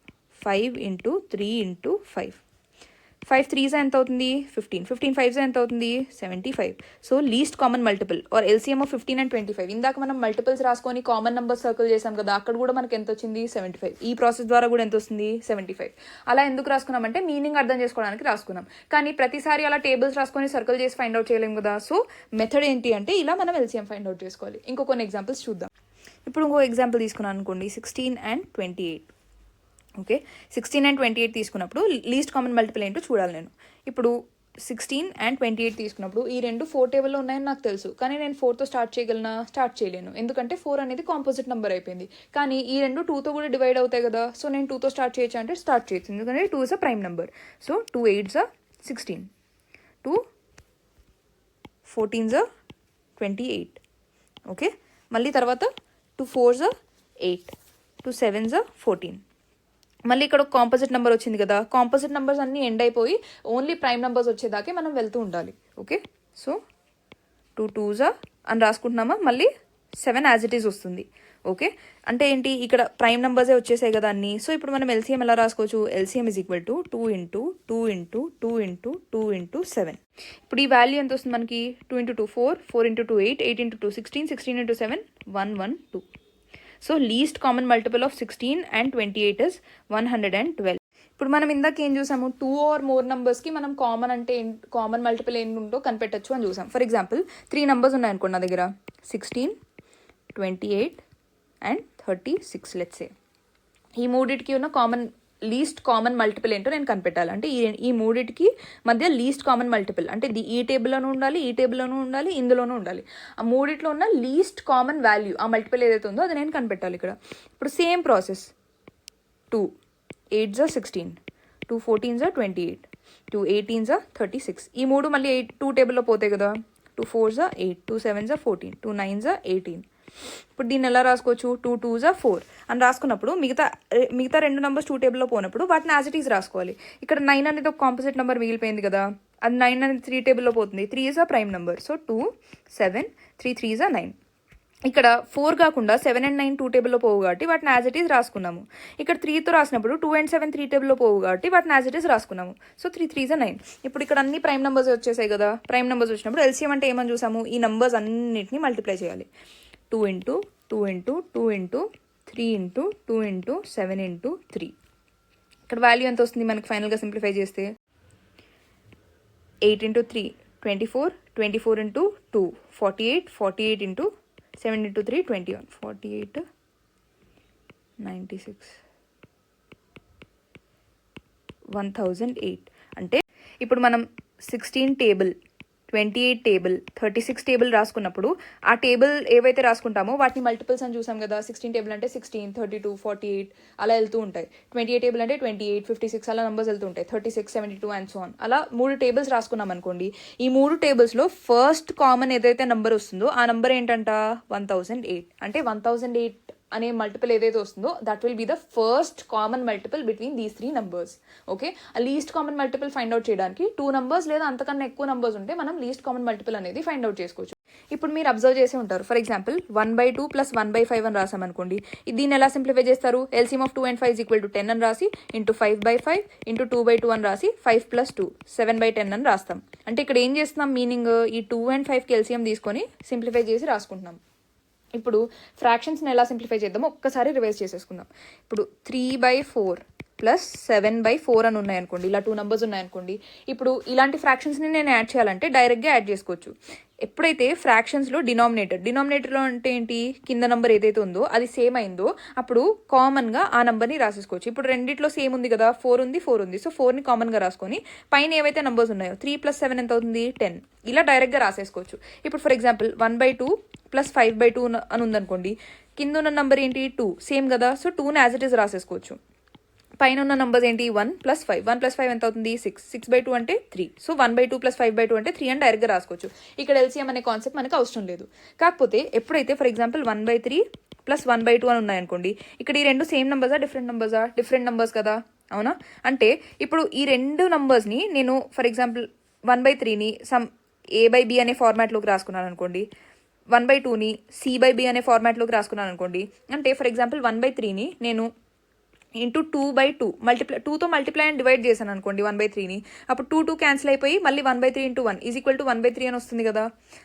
5 into 3 into 5, 5 3s ఎంత అవుతుంది 15, 15 5s ఎంత అవుతుంది 75. So least common multiple or LCM of 15 and 25. ఇందాక మనం మల్టిపుల్స్ రాసుకొని కామన్ నెంబర్ సర్కిల్ చేసాం కదా, అక్కడ కూడా మనకి ఎంత వచ్చింది 75. ఈ ప్రాసెస్ ద్వారా కూడా ఎంత వస్తుంది 75. అలా ఎందుకు రాసుకున్నామంటే మీనింగ్ అర్థం చేసుకోవడానికి రాసుకున్నాం, కానీ ప్రతిసారి అలా టేబుల్స్ రాసుకొని సర్కిల్ చేసి ఫైండ్ అవుట్ చేయలేము కదా. సో మెథడ్ ఏంటి అంటే ఇలా మనం ఎల్సిఎం ఫైండ్ అవుట్ చేసుకోవాలి. కొన్ని ఎగ్జాంపుల్స్ చూద్దాం. ఇప్పుడు ఇంకో ఎగ్జాంపుల్ తీసుకున్నాను అనుకోండి, 16 and 28. ఓకే, 16 and 28 తీసుకున్నప్పుడు లీస్ట్ కామన్ మల్టిపుల్ ఏంటో చూడాలి నేను. ఇప్పుడు 16 and 28 తీసుకున్నప్పుడు ఈ రెండు 4 టేబుల్లో ఉన్నాయని నాకు తెలుసు, కానీ నేను 4తో స్టార్ట్ చేయగలనా? స్టార్ట్ చేయలేను, ఎందుకంటే 4 అనేది కాంపోజిట్ నెంబర్ అయిపోయింది. కానీ ఈ రెండు 2తో కూడా డివైడ్ అవుతాయి కదా, సో నేను 2తో స్టార్ట్ చేయొచ్చు అంటే స్టార్ట్ చేయొచ్చు, ఎందుకంటే 2 is a prime number. So 2 8s are 16, 2 14s are 28. Okay, మళ్ళీ తర్వాత 2 4s are 8, 2 7s are 14. మళ్ళీ ఇక్కడ ఒక కాంపోజిట్ నెంబర్ వచ్చింది కదా, కాంపోజిట్ నెంబర్స్ అన్నీ ఎండ్ అయిపోయి ఓన్లీ ప్రైమ్ నెంబర్స్ వచ్చేదాకే మనం వెళ్తూ ఉండాలి. ఓకే, సో 2 2s are అని రాసుకుంటున్నామా, మళ్ళీ 7 యాజ్ ఇట్ ఈస్ వస్తుంది. ఓకే, అంటే ఏంటి, ఇక్కడ ప్రైమ్ నెంబర్సే వచ్చేసాయి కదా అన్నీ. సో ఇప్పుడు మనం ఎల్సిఎం ఎలా రాసుకోవచ్చు, LCM is equal to 2 into 2 into 2 into 2 into 7. ఇప్పుడు ఈ వాల్యూ ఎంత వస్తుంది మనకి, 2 into 2 4, 4 into 2 8, 8 into 2 16, 16 into 7 112. So least common multiple of 16 and 28 is 112. ఇప్పుడు మనం ఇందాక ఏం చూసాము, 2 or more నెంబర్స్కి మనం కామన్ అంటే కామన్ మల్టిపుల్ ఏంటో కనిపెట్టచ్చు అని చూసాం. ఫర్ ఎగ్జాంపుల్ 3 నెంబర్స్ ఉన్నాయనుకోండి నా దగ్గర, 16 28 and 36 లెట్స్ సే. ఈ మూడిటికి ఉన్న లీస్ట్ కామన్ మల్టిపుల్ ఏంటో నేను కనిపెట్టాలి. అంటే ఈ మూడిటికి మధ్య లీస్ట్ కామన్ మల్టిపుల్ అంటే ఈ టేబుల్లోనూ ఉండాలి, ఈ టేబుల్లోనూ ఉండాలి, ఇందులోనూ ఉండాలి. ఆ మూడిట్లో ఉన్న లీస్ట్ కామన్ వాల్యూ, ఆ మల్టిపుల్ ఏదైతే ఉందో అది నేను కనిపెట్టాలి ఇక్కడ. ఇప్పుడు same process, 2 8s are 16, 2 14s are 28, 2 18s are 36. ఈ మూడు మళ్ళీ 2 టేబుల్లో పోతాయి కదా, 2 4s are 8, 2 7s are 14, 2 9s are 18. ఇప్పుడు దీన్ని ఎలా రాసుకోవచ్చు, 2 2s are 4 అని రాసుకున్నప్పుడు మిగతా రెండు నెంబర్స్ 2 టేబుల్లో పోయినప్పుడు వాటిని యాజ్ ఇట్ ఈస్ రాసుకోవాలి. ఇక్కడ 9 అనేది ఒక కాంపోజిట్ నెంబర్ మిగిలిపోయింది కదా, అది 9 అనేది 3 టేబుల్లో పోతుంది, 3 is a prime number. So 2 7 3 3s are 9. ఇక్కడ 4 కాకుండా 7 and 9 2 టేబుల్లో పోవు కాబట్టి వాటిని యాజ్ ఇట్ ఈస్ రాసుకున్నాము. ఇక్కడ 3తో రాసినప్పుడు 2 and 7 3 టేబుల్లో పోవు కాబట్టి వాటిని యాజ్ ఇట్ ఈస్ రాసుకున్నాము. So 3 3s are 9. ఇప్పుడు ఇక్కడ అన్ని ప్రైమ్ నెంబర్స్ వచ్చేసాయి కదా, ప్రైమ్ నెంబర్స్ వచ్చినప్పుడు ఎల్సిఎం అంటే ఏమని చూసాము, ఈ నెంబర్స్ అన్నిటిని మల్టిప్లై చేయాలి. 2 into 2 into 2 into 3 into 2 into 7 into 3. ఇక్కడ వాల్యూ ఎంత వస్తుంది మనకి ఫైనల్గా సింప్లిఫై చేస్తే, 8 into 3 24, 24 into 2 48, 48 into 7 into 3 21, 48 96 1008. అంటే ఇప్పుడు మనం 16 టేబుల్, 28 టేబుల్, 36 టేబుల్ రాసుకున్నప్పుడు ఆ టేబుల్ ఏవైతే రాసుకుంటామో వాటిని మల్టిపుల్స్ అని చూసాం కదా. 16 టేబుల్ అంటే 16, 32, 48 అలా వెళ్తూ ఉంటాయి. 28 టేబుల్ అంటే 28, 56 అలా నెంబర్స్ వెళ్తూ ఉంటాయి. 36, 72 అండ్ సో ఆన్. అలా 3 టేబుల్స్ రాసుకున్నాం అనుకోండి. ఈ 3 టేబుల్స్లో ఫస్ట్ కామన్ ఏదైతే నెంబర్ వస్తుందో ఆ నెంబర్ ఏంటంట 1008. అంటే 1008 అనే మల్టిపుల్ ఏదైతే వస్తుందో that will be the first common multiple between these 3 numbers. Okay, ఆ least common multiple find out చేయడానికి 2 నెంబర్స్ లేదా అంతకన్నా ఎక్కువ నెంబర్స్ ఉంటే మనం లీస్ట్ కామన్ మల్టిపుల్ అనేది ఫైండ్ అవుట్ చేసుకోవచ్చు. ఇప్పుడు మీరు అబ్జర్వ్ చేసి ఉంటారు, ఫర్ ఎగ్జాంపుల్ 1/2 + 1/5 అని రాసామనుకోండి. దీన్ని ఎలా సింప్లిఫై చేస్తారు, ఎల్సిఎం ఆఫ్ 2 and 5 = 10 అని రాసి ఇంటూ 5/5 ఇంటూ 2/2 అని రాసి 5 + 2 7/10 అని రాస్తాం. అంటే ఇక్కడ ఏం చేస్తున్నాం, మీనింగ్ ఈ 2 and 5కి ఎల్సిఎం తీసుకొని సింప్లిఫై చేసి రాసుకుంటున్నాం. ఇప్పుడు ఫ్రాక్షన్స్ని ఎలా సింప్లిఫై చేద్దామో ఒక్కసారి రివైజ్ చేసేసుకుందాం. ఇప్పుడు 3/4 + 7/4 అని ఉన్నాయనుకోండి, ఇలా 2 నెంబర్స్ ఉన్నాయనుకోండి. ఇప్పుడు ఇలాంటి ఫ్రాక్షన్స్ని నేను యాడ్ చేయాలంటే డైరెక్ట్గా యాడ్ చేసుకోవచ్చు. ఎప్పుడైతే ఫ్రాక్షన్స్లో డినామినేటర్లో అంటే ఏంటి, కింద నెంబర్ ఏదైతే ఉందో అది సేమ్ అయిందో అప్పుడు కామన్గా ఆ నెంబర్ని రాసేసుకోవచ్చు. ఇప్పుడు రెండిట్లో సేమ్ ఉంది కదా, 4 ఉంది 4 ఉంది. సో 4ని కామన్గా రాసుకొని పైన ఏవైతే నెంబర్స్ ఉన్నాయో 3 + 7 ఎంత అవుతుంది 10, ఇలా డైరెక్ట్గా రాసేసుకోవచ్చు. ఇప్పుడు ఫర్ ఎగ్జాంపుల్ 1/2 + 5/2 అని ఉందనుకోండి, కింద ఉన్న నెంబర్ ఏంటి 2 సేమ్ కదా. సో 2ని యాజ్ ఇట్ ఈస్ రాసేసుకోవచ్చు. పైన ఉన్న నంబర్స్ ఏంటి 1 + 5, 1 + 5 ఎంత అవుతుంది 6, 6/2 అంటే 3. సో 1/2 + 5/2 అంటే 3 అని డైరెక్ట్గా రాసుకోవచ్చు. ఇక్కడ ఎల్సిఎం అనే కాన్సెప్ట్ మనకు అవసరం లేదు. కాకపోతే ఎప్పుడైతే ఫర్ ఎగ్జాంపుల్ 1/3 + 1/2 అని ఉన్నాయనుకోండి, ఇక్కడ ఈ రెండు సేమ్ నెంబర్సా డిఫరెంట్ నెంబర్స్ కదా, అవునా? అంటే ఇప్పుడు ఈ రెండు నంబర్స్ని నేను ఫర్ ఎగ్జాంపుల్ 1/3ని సమ్ a/b అనే ఫార్మాట్లోకి రాసుకున్నాను అనుకోండి, 1/2ని c/b అనే ఫార్మాట్లోకి రాసుకున్నాను అనుకోండి. అంటే ఫర్ ఎగ్జాంపుల్ 1/3ని నేను ఇంటూ 2/2 2తో మల్టిప్లై అండ్ డివైడ్ చేశాను అనుకోండి 1/3ని, అప్పుడు 2 క్యాన్సిల్ అయిపోయి మళ్ళీ 1/3 ఇంటూ 1 ఈజ్ ఈక్వల్ టు 1/3 అని వస్తుంది కదా.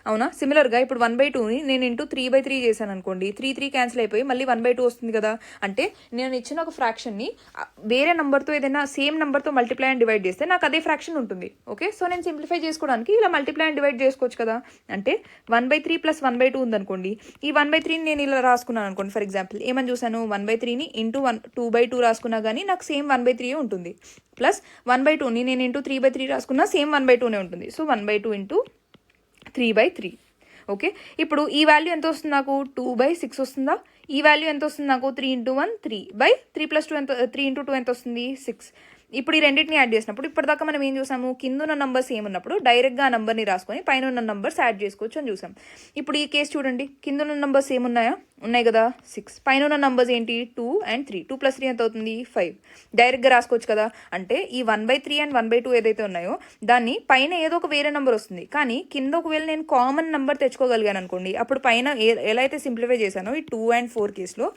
అవునా? సిమిలర్గా ఇప్పుడు 1/2ని నేను ఇంటూ 3/3 చేశాను అనుకోండి, 3 క్యాన్సిల్ అయిపోయి మళ్ళీ 1/2 వస్తుంది కదా. అంటే నేను ఇచ్చిన ఒక ఫ్రాక్షన్ని వేరే నెంబర్తో ఏదైనా సేమ్ నెంబర్తో మల్టిప్లై అండ్ డివైడ్ చేస్తే నాకు అదే ఫ్రాక్షన్ ఉంటుంది. ఓకే, సో నేను సింప్లిఫై చేసుకోవడానికి ఇలా మల్టిప్లై అండ్ డివైడ్ చేసుకోవచ్చు కదా. అంటే 1/3 + 1/2 ఉందనుకోండి, ఈ 1/3ని నేను ఇలా రాసుకున్నాను అనుకోండి. ఫర్ ఎగ్జాంపుల్ ఏమని చూసాను, 1/3ని ఇంటూ 2/2 రాసుకున్నా కానీ నాకు సేమ్ 1/3 ఉంటుంది. ప్లస్ 1/2ని నేను ఇంటూ 3/3 రాసుకున్నా సేమ్ 1/2నే ఉంటుంది. So 1/2 into 3/3. ఓకే, ఇప్పుడు ఈ వాల్యూ ఎంత వస్తుంది నాకు, 2/6 వస్తుందా. ఈ వాల్యూ ఎంత వస్తుంది నాకు, 3 ఇంటూ 1 3/3 + 2 ఎంత, 3 ఇంటూ 2 ఎంత వస్తుంది, 6. ఇప్పుడు ఈ రెండింటిని యాడ్ చేసినప్పుడు ఇప్పటిదాకా మనం ఏం చూసాము, కింద ఉన్న నంబర్స్ ఏమున్నప్పుడు డైరెక్ట్గా ఆ నంబర్ని రాసుకొని పైన ఉన్న నంబర్స్ యాడ్ చేసుకోవచ్చు అని చూసాం. ఇప్పుడు ఈ కేసు చూడండి, కింద ఉన్న నంబర్స్ ఏమున్నాయా, ఉన్నాయి కదా 6, పైన ఉన్న నంబర్స్ ఏంటి 2 and 3, 2 + 3 ఎంత అవుతుంది 5. డైరెక్ట్గా రాసుకోవచ్చు కదా. అంటే ఈ 1/3 and 1/2 ఏదైతే ఉన్నాయో దాన్ని పైన ఏదో ఒక వేరే నెంబర్ వస్తుంది, కానీ కింద ఒకవేళ నేను కామన్ నెంబర్ తెచ్చుకోగలిగాను అనుకోండి, అప్పుడు పైన ఎలా అయితే సింప్లిఫై చేశానో ఈ 2 and 4 కేసులో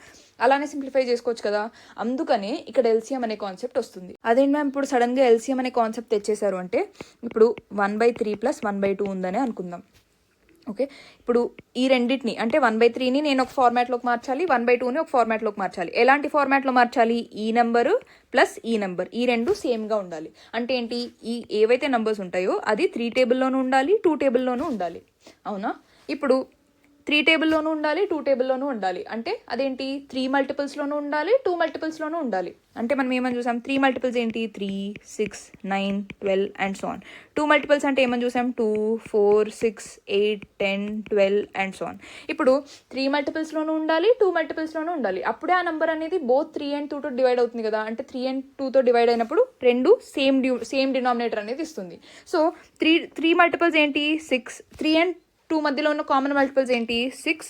అలానే సింప్లిఫై చేసుకోవచ్చు కదా. అందుకనే ఇక్కడ ఎల్సిఎం అనే కాన్సెప్ట్ వస్తుంది. అదేంటి మ్యామ్ ఇప్పుడు సడన్గా ఎల్సిఎం అనే కాన్సెప్ట్ తెచ్చేశారు అంటే, ఇప్పుడు 1/3 + 1/2 ఉందని అనుకుందాం. ఓకే, ఇప్పుడు ఈ రెండింటిని అంటే 1/3ని నేను ఒక ఫార్మాట్లోకి మార్చాలి, 1/2ని ఒక ఫార్మాట్లోకి మార్చాలి. ఎలాంటి ఫార్మాట్లో మార్చాలి, ఈ నెంబరు ప్లస్ ఈ నెంబర్ ఈ రెండు సేమ్గా ఉండాలి. అంటే ఏంటి, ఈ ఏవైతే నెంబర్స్ ఉంటాయో అది 3 టేబుల్లోనూ ఉండాలి, 2 టేబుల్లోనూ ఉండాలి. అవునా? ఇప్పుడు 3 టేబుల్లోనూ ఉండాలి, 2 టేబుల్లోనూ ఉండాలి. అంటే అదేంటి, 3 మల్టిపుల్స్లోనూ ఉండాలి, 2 మల్టిపుల్స్లోనూ ఉండాలి. అంటే మనం ఏమని చూసాం, 3 మల్టిపుల్స్ ఏంటి 3, 6, 9, 12 అండ్ సో ఆన్. 2 మల్టిపుల్స్ అంటే ఏమని చూసాం, 2, 4, 6, 8, 10, 12 అండ్ సో ఆన్. ఇప్పుడు 3 మల్టిపుల్స్లోనూ ఉండాలి, 2 మల్టిపుల్స్లోనూ ఉండాలి. అప్పుడే ఆ నెంబర్ అనేది బోత్ 3 and 2తో డివైడ్ అవుతుంది కదా. అంటే 3 and 2తో డివైడ్ అయినప్పుడు రెండు సేమ్ డినామినేటర్ అనేది ఇస్తుంది. సో 3 మల్టిపుల్స్ ఏంటి 6, 3 and 2 మధ్యలో ఉన్న కామన్ మల్టిపుల్స్ ఏంటి 6,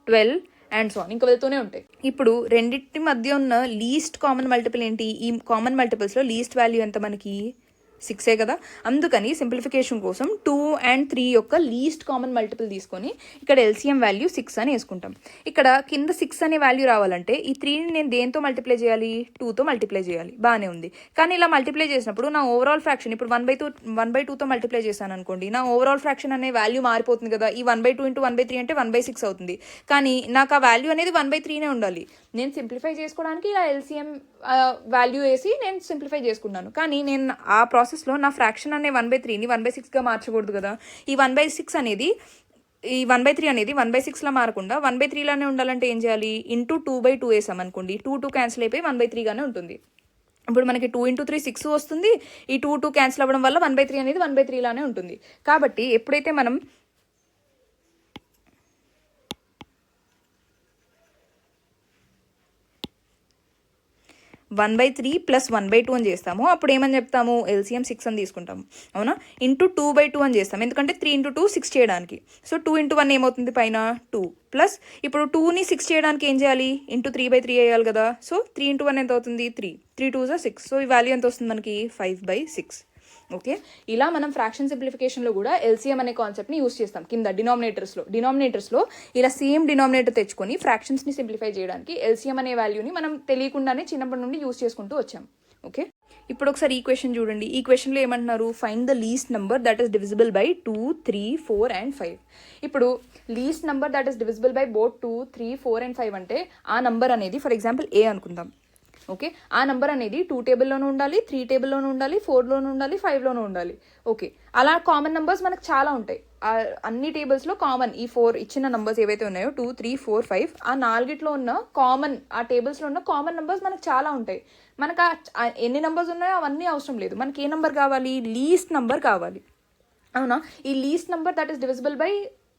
12 అండ్ సో ఆన్, ఇంకా వెళ్తూనే ఉంటాయి. ఇప్పుడు రెండింటి మధ్య ఉన్న లీస్ట్ కామన్ మల్టిపుల్ ఏంటి, ఈ కామన్ మల్టిపుల్స్లో లీస్ట్ వాల్యూ ఎంత మనకి 6 కదా. అందుకని సింప్లిఫికేషన్ కోసం 2 and 3 యొక్క లీస్ట్ కామన్ మల్టిపుల్ తీసుకొని ఇక్కడ ఎల్సిఎం వాల్యూ 6 అని వేసుకుంటాం. ఇక్కడ కింద 6 అనే వాల్యూ రావాలంటే ఈ 3ని నేను దేంతో మల్టిప్లై చేయాలి, 2తో మల్టిప్లై చేయాలి. బాగానే ఉంది. కానీ ఇలా మల్టిప్లై చేసినప్పుడు నా ఓవరాల్ ఫ్రాక్షన్ ఇప్పుడు 1/2తో మల్టిప్లై చేశాను అనుకోండి, నా ఓవరాల్ ఫ్రాక్షన్ అనే వాల్యూ మారిపోతుంది కదా. ఈ 1/2 ఇంటూ 1/3 అంటే 1/6 అవుతుంది. కానీ నాకు ఆ వాల్యూ అనేది 1/3నే ఉండాలి. నేను సింప్లిఫై చేసుకోవడానికి ఇలా ఎల్సిఎం వాల్యూ వేసి నేను సింప్లిఫై చేసుకున్నాను. కానీ నేను ఆ ప్రాసెస్లో నా ఫ్రాక్షన్ అనే 1/3ని 1/6గా మార్చకూడదు కదా. ఈ 1/6 అనేది ఈ 1/3 అనేది 1/6లా మారకుండా 1/3లానే ఉండాలంటే ఏం చేయాలి, ఇంటూ 2/2 వేసాం అనుకోండి, 2 క్యాన్సిల్ అయిపోయి 1/3గానే ఉంటుంది. ఇప్పుడు మనకి 2 × 3 6 వస్తుంది. ఈ 2 క్యాన్సిల్ అవ్వడం వల్ల 1/3 అనేది 1/3లానే ఉంటుంది. కాబట్టి ఎప్పుడైతే మనం 1/3 + 1/2 అని చేస్తాము, అప్పుడు ఏమని చెప్తాము, ఎల్సిఎం 6 అని తీసుకుంటాము. అవునా? ఇంటూ 2/2 అని చేస్తాం, ఎందుకంటే 3 × 2 6 చేయడానికి. సో 2 × 1 ఏమవుతుంది పైన 2 ప్లస్ ఇప్పుడు 2ని 6 చేయడానికి ఏం చేయాలి, ఇంటూ 3/3 వేయాలి కదా. సో 3 × 1 ఎంత అవుతుంది 3, 3 2 = 6. సో ఈ వాల్యూ ఎంత వస్తుంది మనకి 5/6. ఓకే, ఇలా మనం ఫ్రాక్షన్ సింప్లిఫికేషన్లో కూడా ఎల్సిఎం అనే కాన్సెప్ట్ని యూస్ చేస్తాం. కింద డినామినేటర్స్లో ఇలా సేమ్ డినామినేటర్ తెచ్చుకొని ఫ్రాక్షన్స్ని సింప్లిఫై చేయడానికి ఎల్సిఎం అనే వాల్యూని మనం తెలియకుండానే చిన్నప్పటి నుండి యూస్ చేసుకుంటూ వచ్చాం. ఓకే, ఇప్పుడు ఒకసారి ఈ క్వశ్చన్ చూడండి. ఈ క్వశ్చన్లో ఏమంటున్నారు, find the least number that is divisible by 2, 3, 4 and 5. ఇప్పుడు least number that is divisible by both 2, 3, 4 and 5 అంటే ఆ నెంబర్ అనేది ఫర్ ఎగ్జాంపుల్ ఏ అనుకుందాం. ఓకే, ఆ నెంబర్ అనేది 2 టేబుల్లోనూ ఉండాలి, 3 టేబుల్లోనూ ఉండాలి, 4లోనూ ఉండాలి, 5లోనూ ఉండాలి. ఓకే, అలా కామన్ నెంబర్స్ మనకు చాలా ఉంటాయి. అన్ని టేబుల్స్లో కామన్ ఈ 4 ఇచ్చిన నెంబర్స్ ఏవైతే ఉన్నాయో 2, 3, 4, 5 ఆ 4గిట్లో ఉన్న కామన్ ఆ టేబుల్స్లో ఉన్న కామన్ నెంబర్స్ మనకు చాలా ఉంటాయి. మనకు ఎన్ని నెంబర్స్ ఉన్నాయో అవన్నీ అవసరం లేదు. మనకి ఏ నెంబర్ కావాలి, లీస్ట్ నెంబర్ కావాలి. అవునా? ఈ least number that is divisible by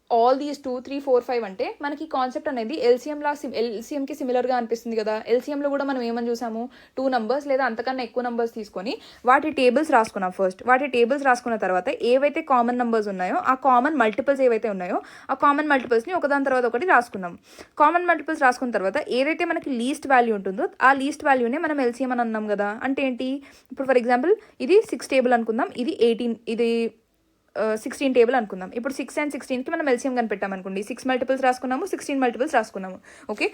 all these 2, 3, 4, 5 అంటే మనకి కాన్సెప్ట్ అనేది ఎల్సిఎంకి సిమిలర్గా అనిపిస్తుంది కదా. ఎల్సిఎంలో కూడా మనం ఏమని చూసాము, 2 నెంబర్స్ లేదా అంతకన్నా ఎక్కువ నెంబర్స్ తీసుకొని వాటి టేబుల్స్ రాసుకున్నాం. ఫస్ట్ వాటి టేబుల్స్ రాసుకున్న తర్వాత ఏవైతే కామన్ నెంబర్స్ ఉన్నాయో ఆ కామన్ మల్టిపుల్స్ ఏవైతే ఉన్నాయో ఆ కామన్ మల్టిపుల్స్ని ఒకదాని తర్వాత ఒకటి రాసుకున్నాం. కామన్ మల్టిపుల్స్ రాసుకున్న తర్వాత ఏదైతే మనకి లీస్ట్ వాల్యూ ఉంటుందో ఆ లీస్ట్ వాల్యూనే మనం ఎల్సిఎం అని అన్నాం కదా. అంటే ఏంటి, ఇప్పుడు ఫర్ ఎగ్జాంపుల్ ఇది 6 టేబుల్ అనుకుందాం, ఇది 18, ఇది 16 టేబుల్ అనుకుందాం. ఇప్పుడు 6 and 16కి మనం ఎల్సిఎం కనిపెట్టామనుకోండి, 6 మల్టిపుల్స్ రాసుకున్నాము, 16 మల్టిపుల్స్ రాసుకున్నాము. ఓకే,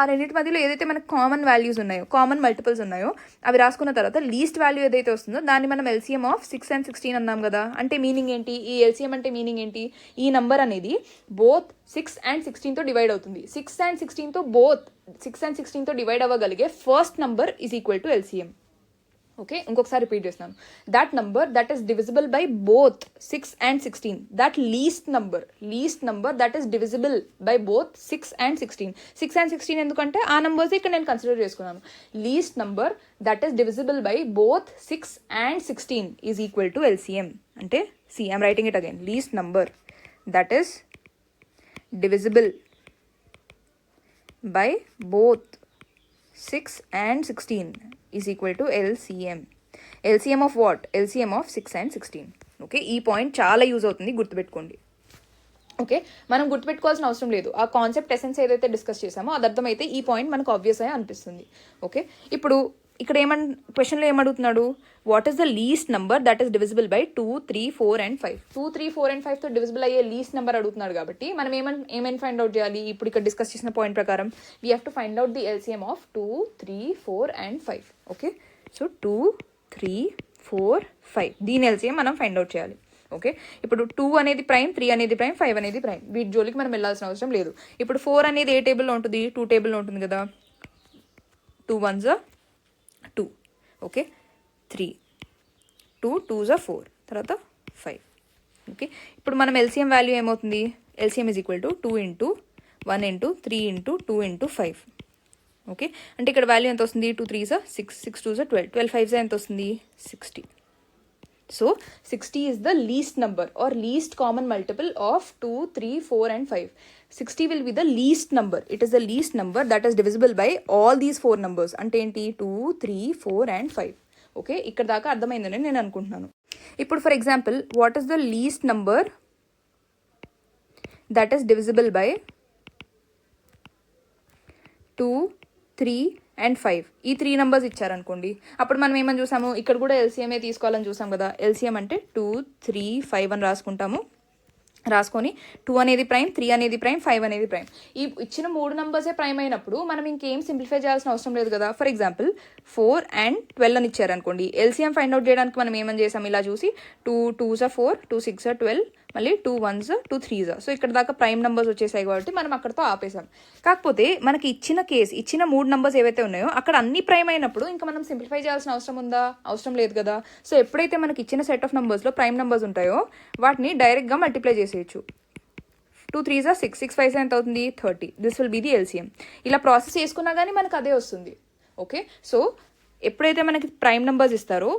ఆ రెండింటి మధ్యలో ఏదైతే మనకు కామన్ వాల్యూస్ ఉన్నాయో, కామన్ మల్టిపుల్స్ ఉన్నాయో అవి రాసుకున్న తర్వాత లీస్ట్ వాల్యూ ఏదైతే వస్తుందో దాన్ని మనం ఎల్సిఎం ఆఫ్ 6 and 16 అన్నాం కదా. అంటే మీనింగ్ ఏంటి, ఈ ఎల్సిఎం అంటే మీనింగ్ ఏంటి, ఈ నంబర్ అనేది బోత్ 6 and 16తో డివైడ్ అవుతుంది. 6 and 16తో డివైడ్ అవ్వగలిగే first number is equal to LCM. Okay, ఇంకొకసారి రిపీట్ చేస్తున్నాను. That number that is divisible by both 6 and 16, that least number that is divisible by both 6 and 16. 6 and 16 ఎందుకంటే ఆ numbers ఇక్కడ నేను కన్సిడర్ చేసుకున్నాను. Least number that is divisible by both 6 and 16 is equal to LCM. అంటే I'm writing it again, least number that is divisible by both 6 and 16 is equal to LCM. LCM of what? LCM of 6 and 16. Okay, ఈ point చాలా use అవుతుంది, గుర్తుపెట్టుకోండి. Okay, మనం గుర్తుపెట్టుకోవాల్సిన అవసరం లేదు. ఆ కాన్సెప్ట్ ఎసెన్స్ ఏదైతే డిస్కస్ చేసామో అది అర్థమైతే ఈ పాయింట్ మనకు ఆబ్వియస్ అయ్యి అనిపిస్తుంది. ఓకే, ఇప్పుడు ఇక్కడ క్వశ్చన్లో ఏమడుగుతున్నాడు, what is the least number that is divisible by 2, 3, 4 and 5. 2, 3, 4 and 5తో డివిజిబుల్ అయ్యే లీస్ట్ నెంబర్ అడుగుతున్నాడు కాబట్టి మనం ఏమైనా ఫైండ్ అవుట్ చేయాలి. ఇప్పుడు ఇక్కడ డిస్కస్ చేసిన పాయింట్ ప్రకారం we have to find out the LCM of 2, 3, 4 and 5. Okay, so 2, 3, 4, 5 దీని ఎల్సిఎం మనం ఫైండ్ అవుట్ చేయాలి. ఓకే, ఇప్పుడు 2 అనేది ప్రైమ్, 3 అనేది ప్రైమ్, 5 అనేది ప్రైమ్. వీటి జోలికి మనం వెళ్ళాల్సిన అవసరం లేదు. ఇప్పుడు 4 అనేది ఏ టేబుల్లో ఉంటుంది, 2 టేబుల్లో ఉంటుంది కదా. 2 1s 2. ఓకే, 3, 2 2s 4, తర్వాత 5. ఓకే, ఇప్పుడు మనం ఎల్సిఎం వాల్యూ ఏమవుతుంది, LCM is equal to 2 into 1 into 3 into 2 into 5. Okay, అంటే ఇక్కడ వాల్యూ ఎంత వస్తుంది, 2 3s 6, 6 2s 12, 12 5s ఎంత వస్తుంది, 60. So 60 is the least number or least common multiple of 2, 3, 4 and 5. 60 will be the least number. It is the least number that is divisible by all these 4 numbers. అంటే ఏంటి, 2, 3, 4 and 5. Okay, ఇక్కడ దాకా అర్థమైందని నేను అనుకుంటున్నాను. ఇప్పుడు for example, what is the least number that is divisible by 2, 3 and 5. ఈ 3 numbers ఇచ్చారనుకోండి, అప్పుడు మనం ఏమని చూసాము, ఇక్కడ కూడా ఎల్సిఎంఏ తీసుకోవాలని చూసాం కదా. ఎల్సిఎం అంటే 2, 3, 5 అని రాసుకొని 2 అనేది ప్రైమ్, 3 అనేది ప్రైమ్, 5 అనేది ప్రైమ్. ఈ ఇచ్చిన 3 నెంబర్సే ప్రైమ్ అయినప్పుడు మనం ఇంకేం సింప్లిఫై చేయాల్సిన అవసరం లేదు కదా. ఫర్ ఎగ్జాంపుల్ 4 and 12 అని ఇచ్చారనుకోండి, ఎల్సిఎం ఫైండ్ అవుట్ చేయడానికి మనం ఏమని చేసాం, ఇలా చూసి 2 2s 4, 2 6 12, మళ్ళీ 2 1s 2 3s. సో ఇక్కడ దాకా ప్రైమ్ నెంబర్స్ వచ్చేసాయి కాబట్టి మనం అక్కడతో ఆపేసాం. కాకపోతే మనకి ఇచ్చిన 3 నెంబర్స్ ఏవైతే ఉన్నాయో అక్కడ అన్ని ప్రైమ్ అయినప్పుడు ఇంకా మనం సింప్లిఫై చేయాల్సిన అవసరం ఉందా, అవసరం లేదు కదా. సో ఎప్పుడైతే మనకి ఇచ్చిన సెట్ ఆఫ్ నెంబర్స్లో ప్రైమ్ నెంబర్స్ ఉంటాయో వాటిని డైరెక్ట్గా మల్టిప్లై చేసేయచ్చు. 2 3s 6, 6 5s ఎంత అవుతుంది, 30. This will be the LCM. ఇలా ప్రాసెస్ చేసుకున్నా కానీ మనకు అదే వస్తుంది. ఓకే, సో ఎప్పుడైతే మనకి ప్రైమ్ నెంబర్స్ ఇస్తారో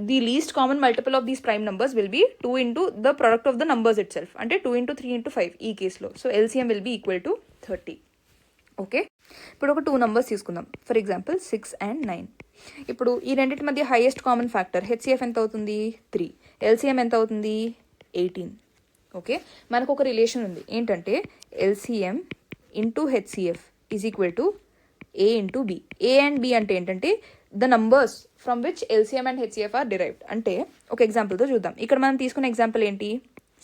the least common multiple of these prime numbers will be 2 into the product of the numbers itself. అంటే 2 into 3 into 5 ఈ కేసులో. So LCM will be equal to 30. Okay, ఇప్పుడు ఒక 2 నెంబర్స్ తీసుకుందాం. For example 6 and 9. ఇప్పుడు ఈ రెండింటి మధ్య హైయెస్ట్ కామన్ ఫ్యాక్టర్ హెచ్సిఎఫ్ ఎంత అవుతుంది, 3. ఎల్సిఎం ఎంత అవుతుంది, 18. ఓకే, మనకు ఒక రిలేషన్ ఉంది ఏంటంటే LCM into HCF is equal to A into B. A and B అంటే ఏంటంటే the numbers from which LCM and HCF are derived. అంటే ఒక ఎగ్జాంపుల్తో చూద్దాం. ఇక్కడ మనం తీసుకున్న ఎగ్జాంపుల్ ఏంటి,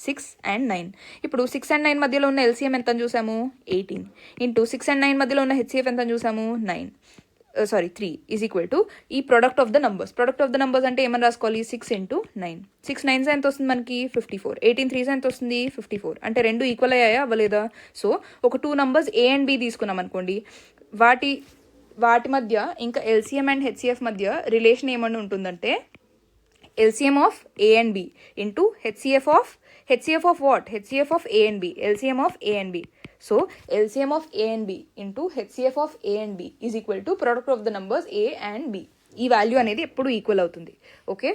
6 and 9. ఇప్పుడు 6 and 9 మధ్యలో ఉన్న ఎల్సిఎం ఎంత చూసాము, 18. ఇంటూ 6 and 9 మధ్యలో ఉన్న హెచ్సిఎఫ్ ఎంత చూసాము, 3 ఈజ్ ఈక్వల్ టు ఈ ప్రొడక్ట్ ఆఫ్ ద నంబర్స్ అంటే ఏమని రాసుకోవాలి, 6 into 9. 6 9s ఎంత వస్తుంది మనకి, 54. 18 3s ఎంత వస్తుంది, 54. అంటే రెండు ఈక్వల్ అయ్యాయా, అవ్వలేదా. సో ఒక 2 నంబర్స్ ఏ అండ్ బి తీసుకున్నాం అనుకోండి, వాటి మధ్య ఇంకా ఎల్సిఎం అండ్ హెచ్సిఎఫ్ మధ్య రిలేషన్ ఏమని ఉంటుందంటే LCM of A and B into HCF of what, HCF of A and B, LCM of A and B. So LCM of A and B into HCF of A and B is equal to product of the numbers A and B. ఈ value అనేది ఎప్పుడు equal అవుతుంది. Okay.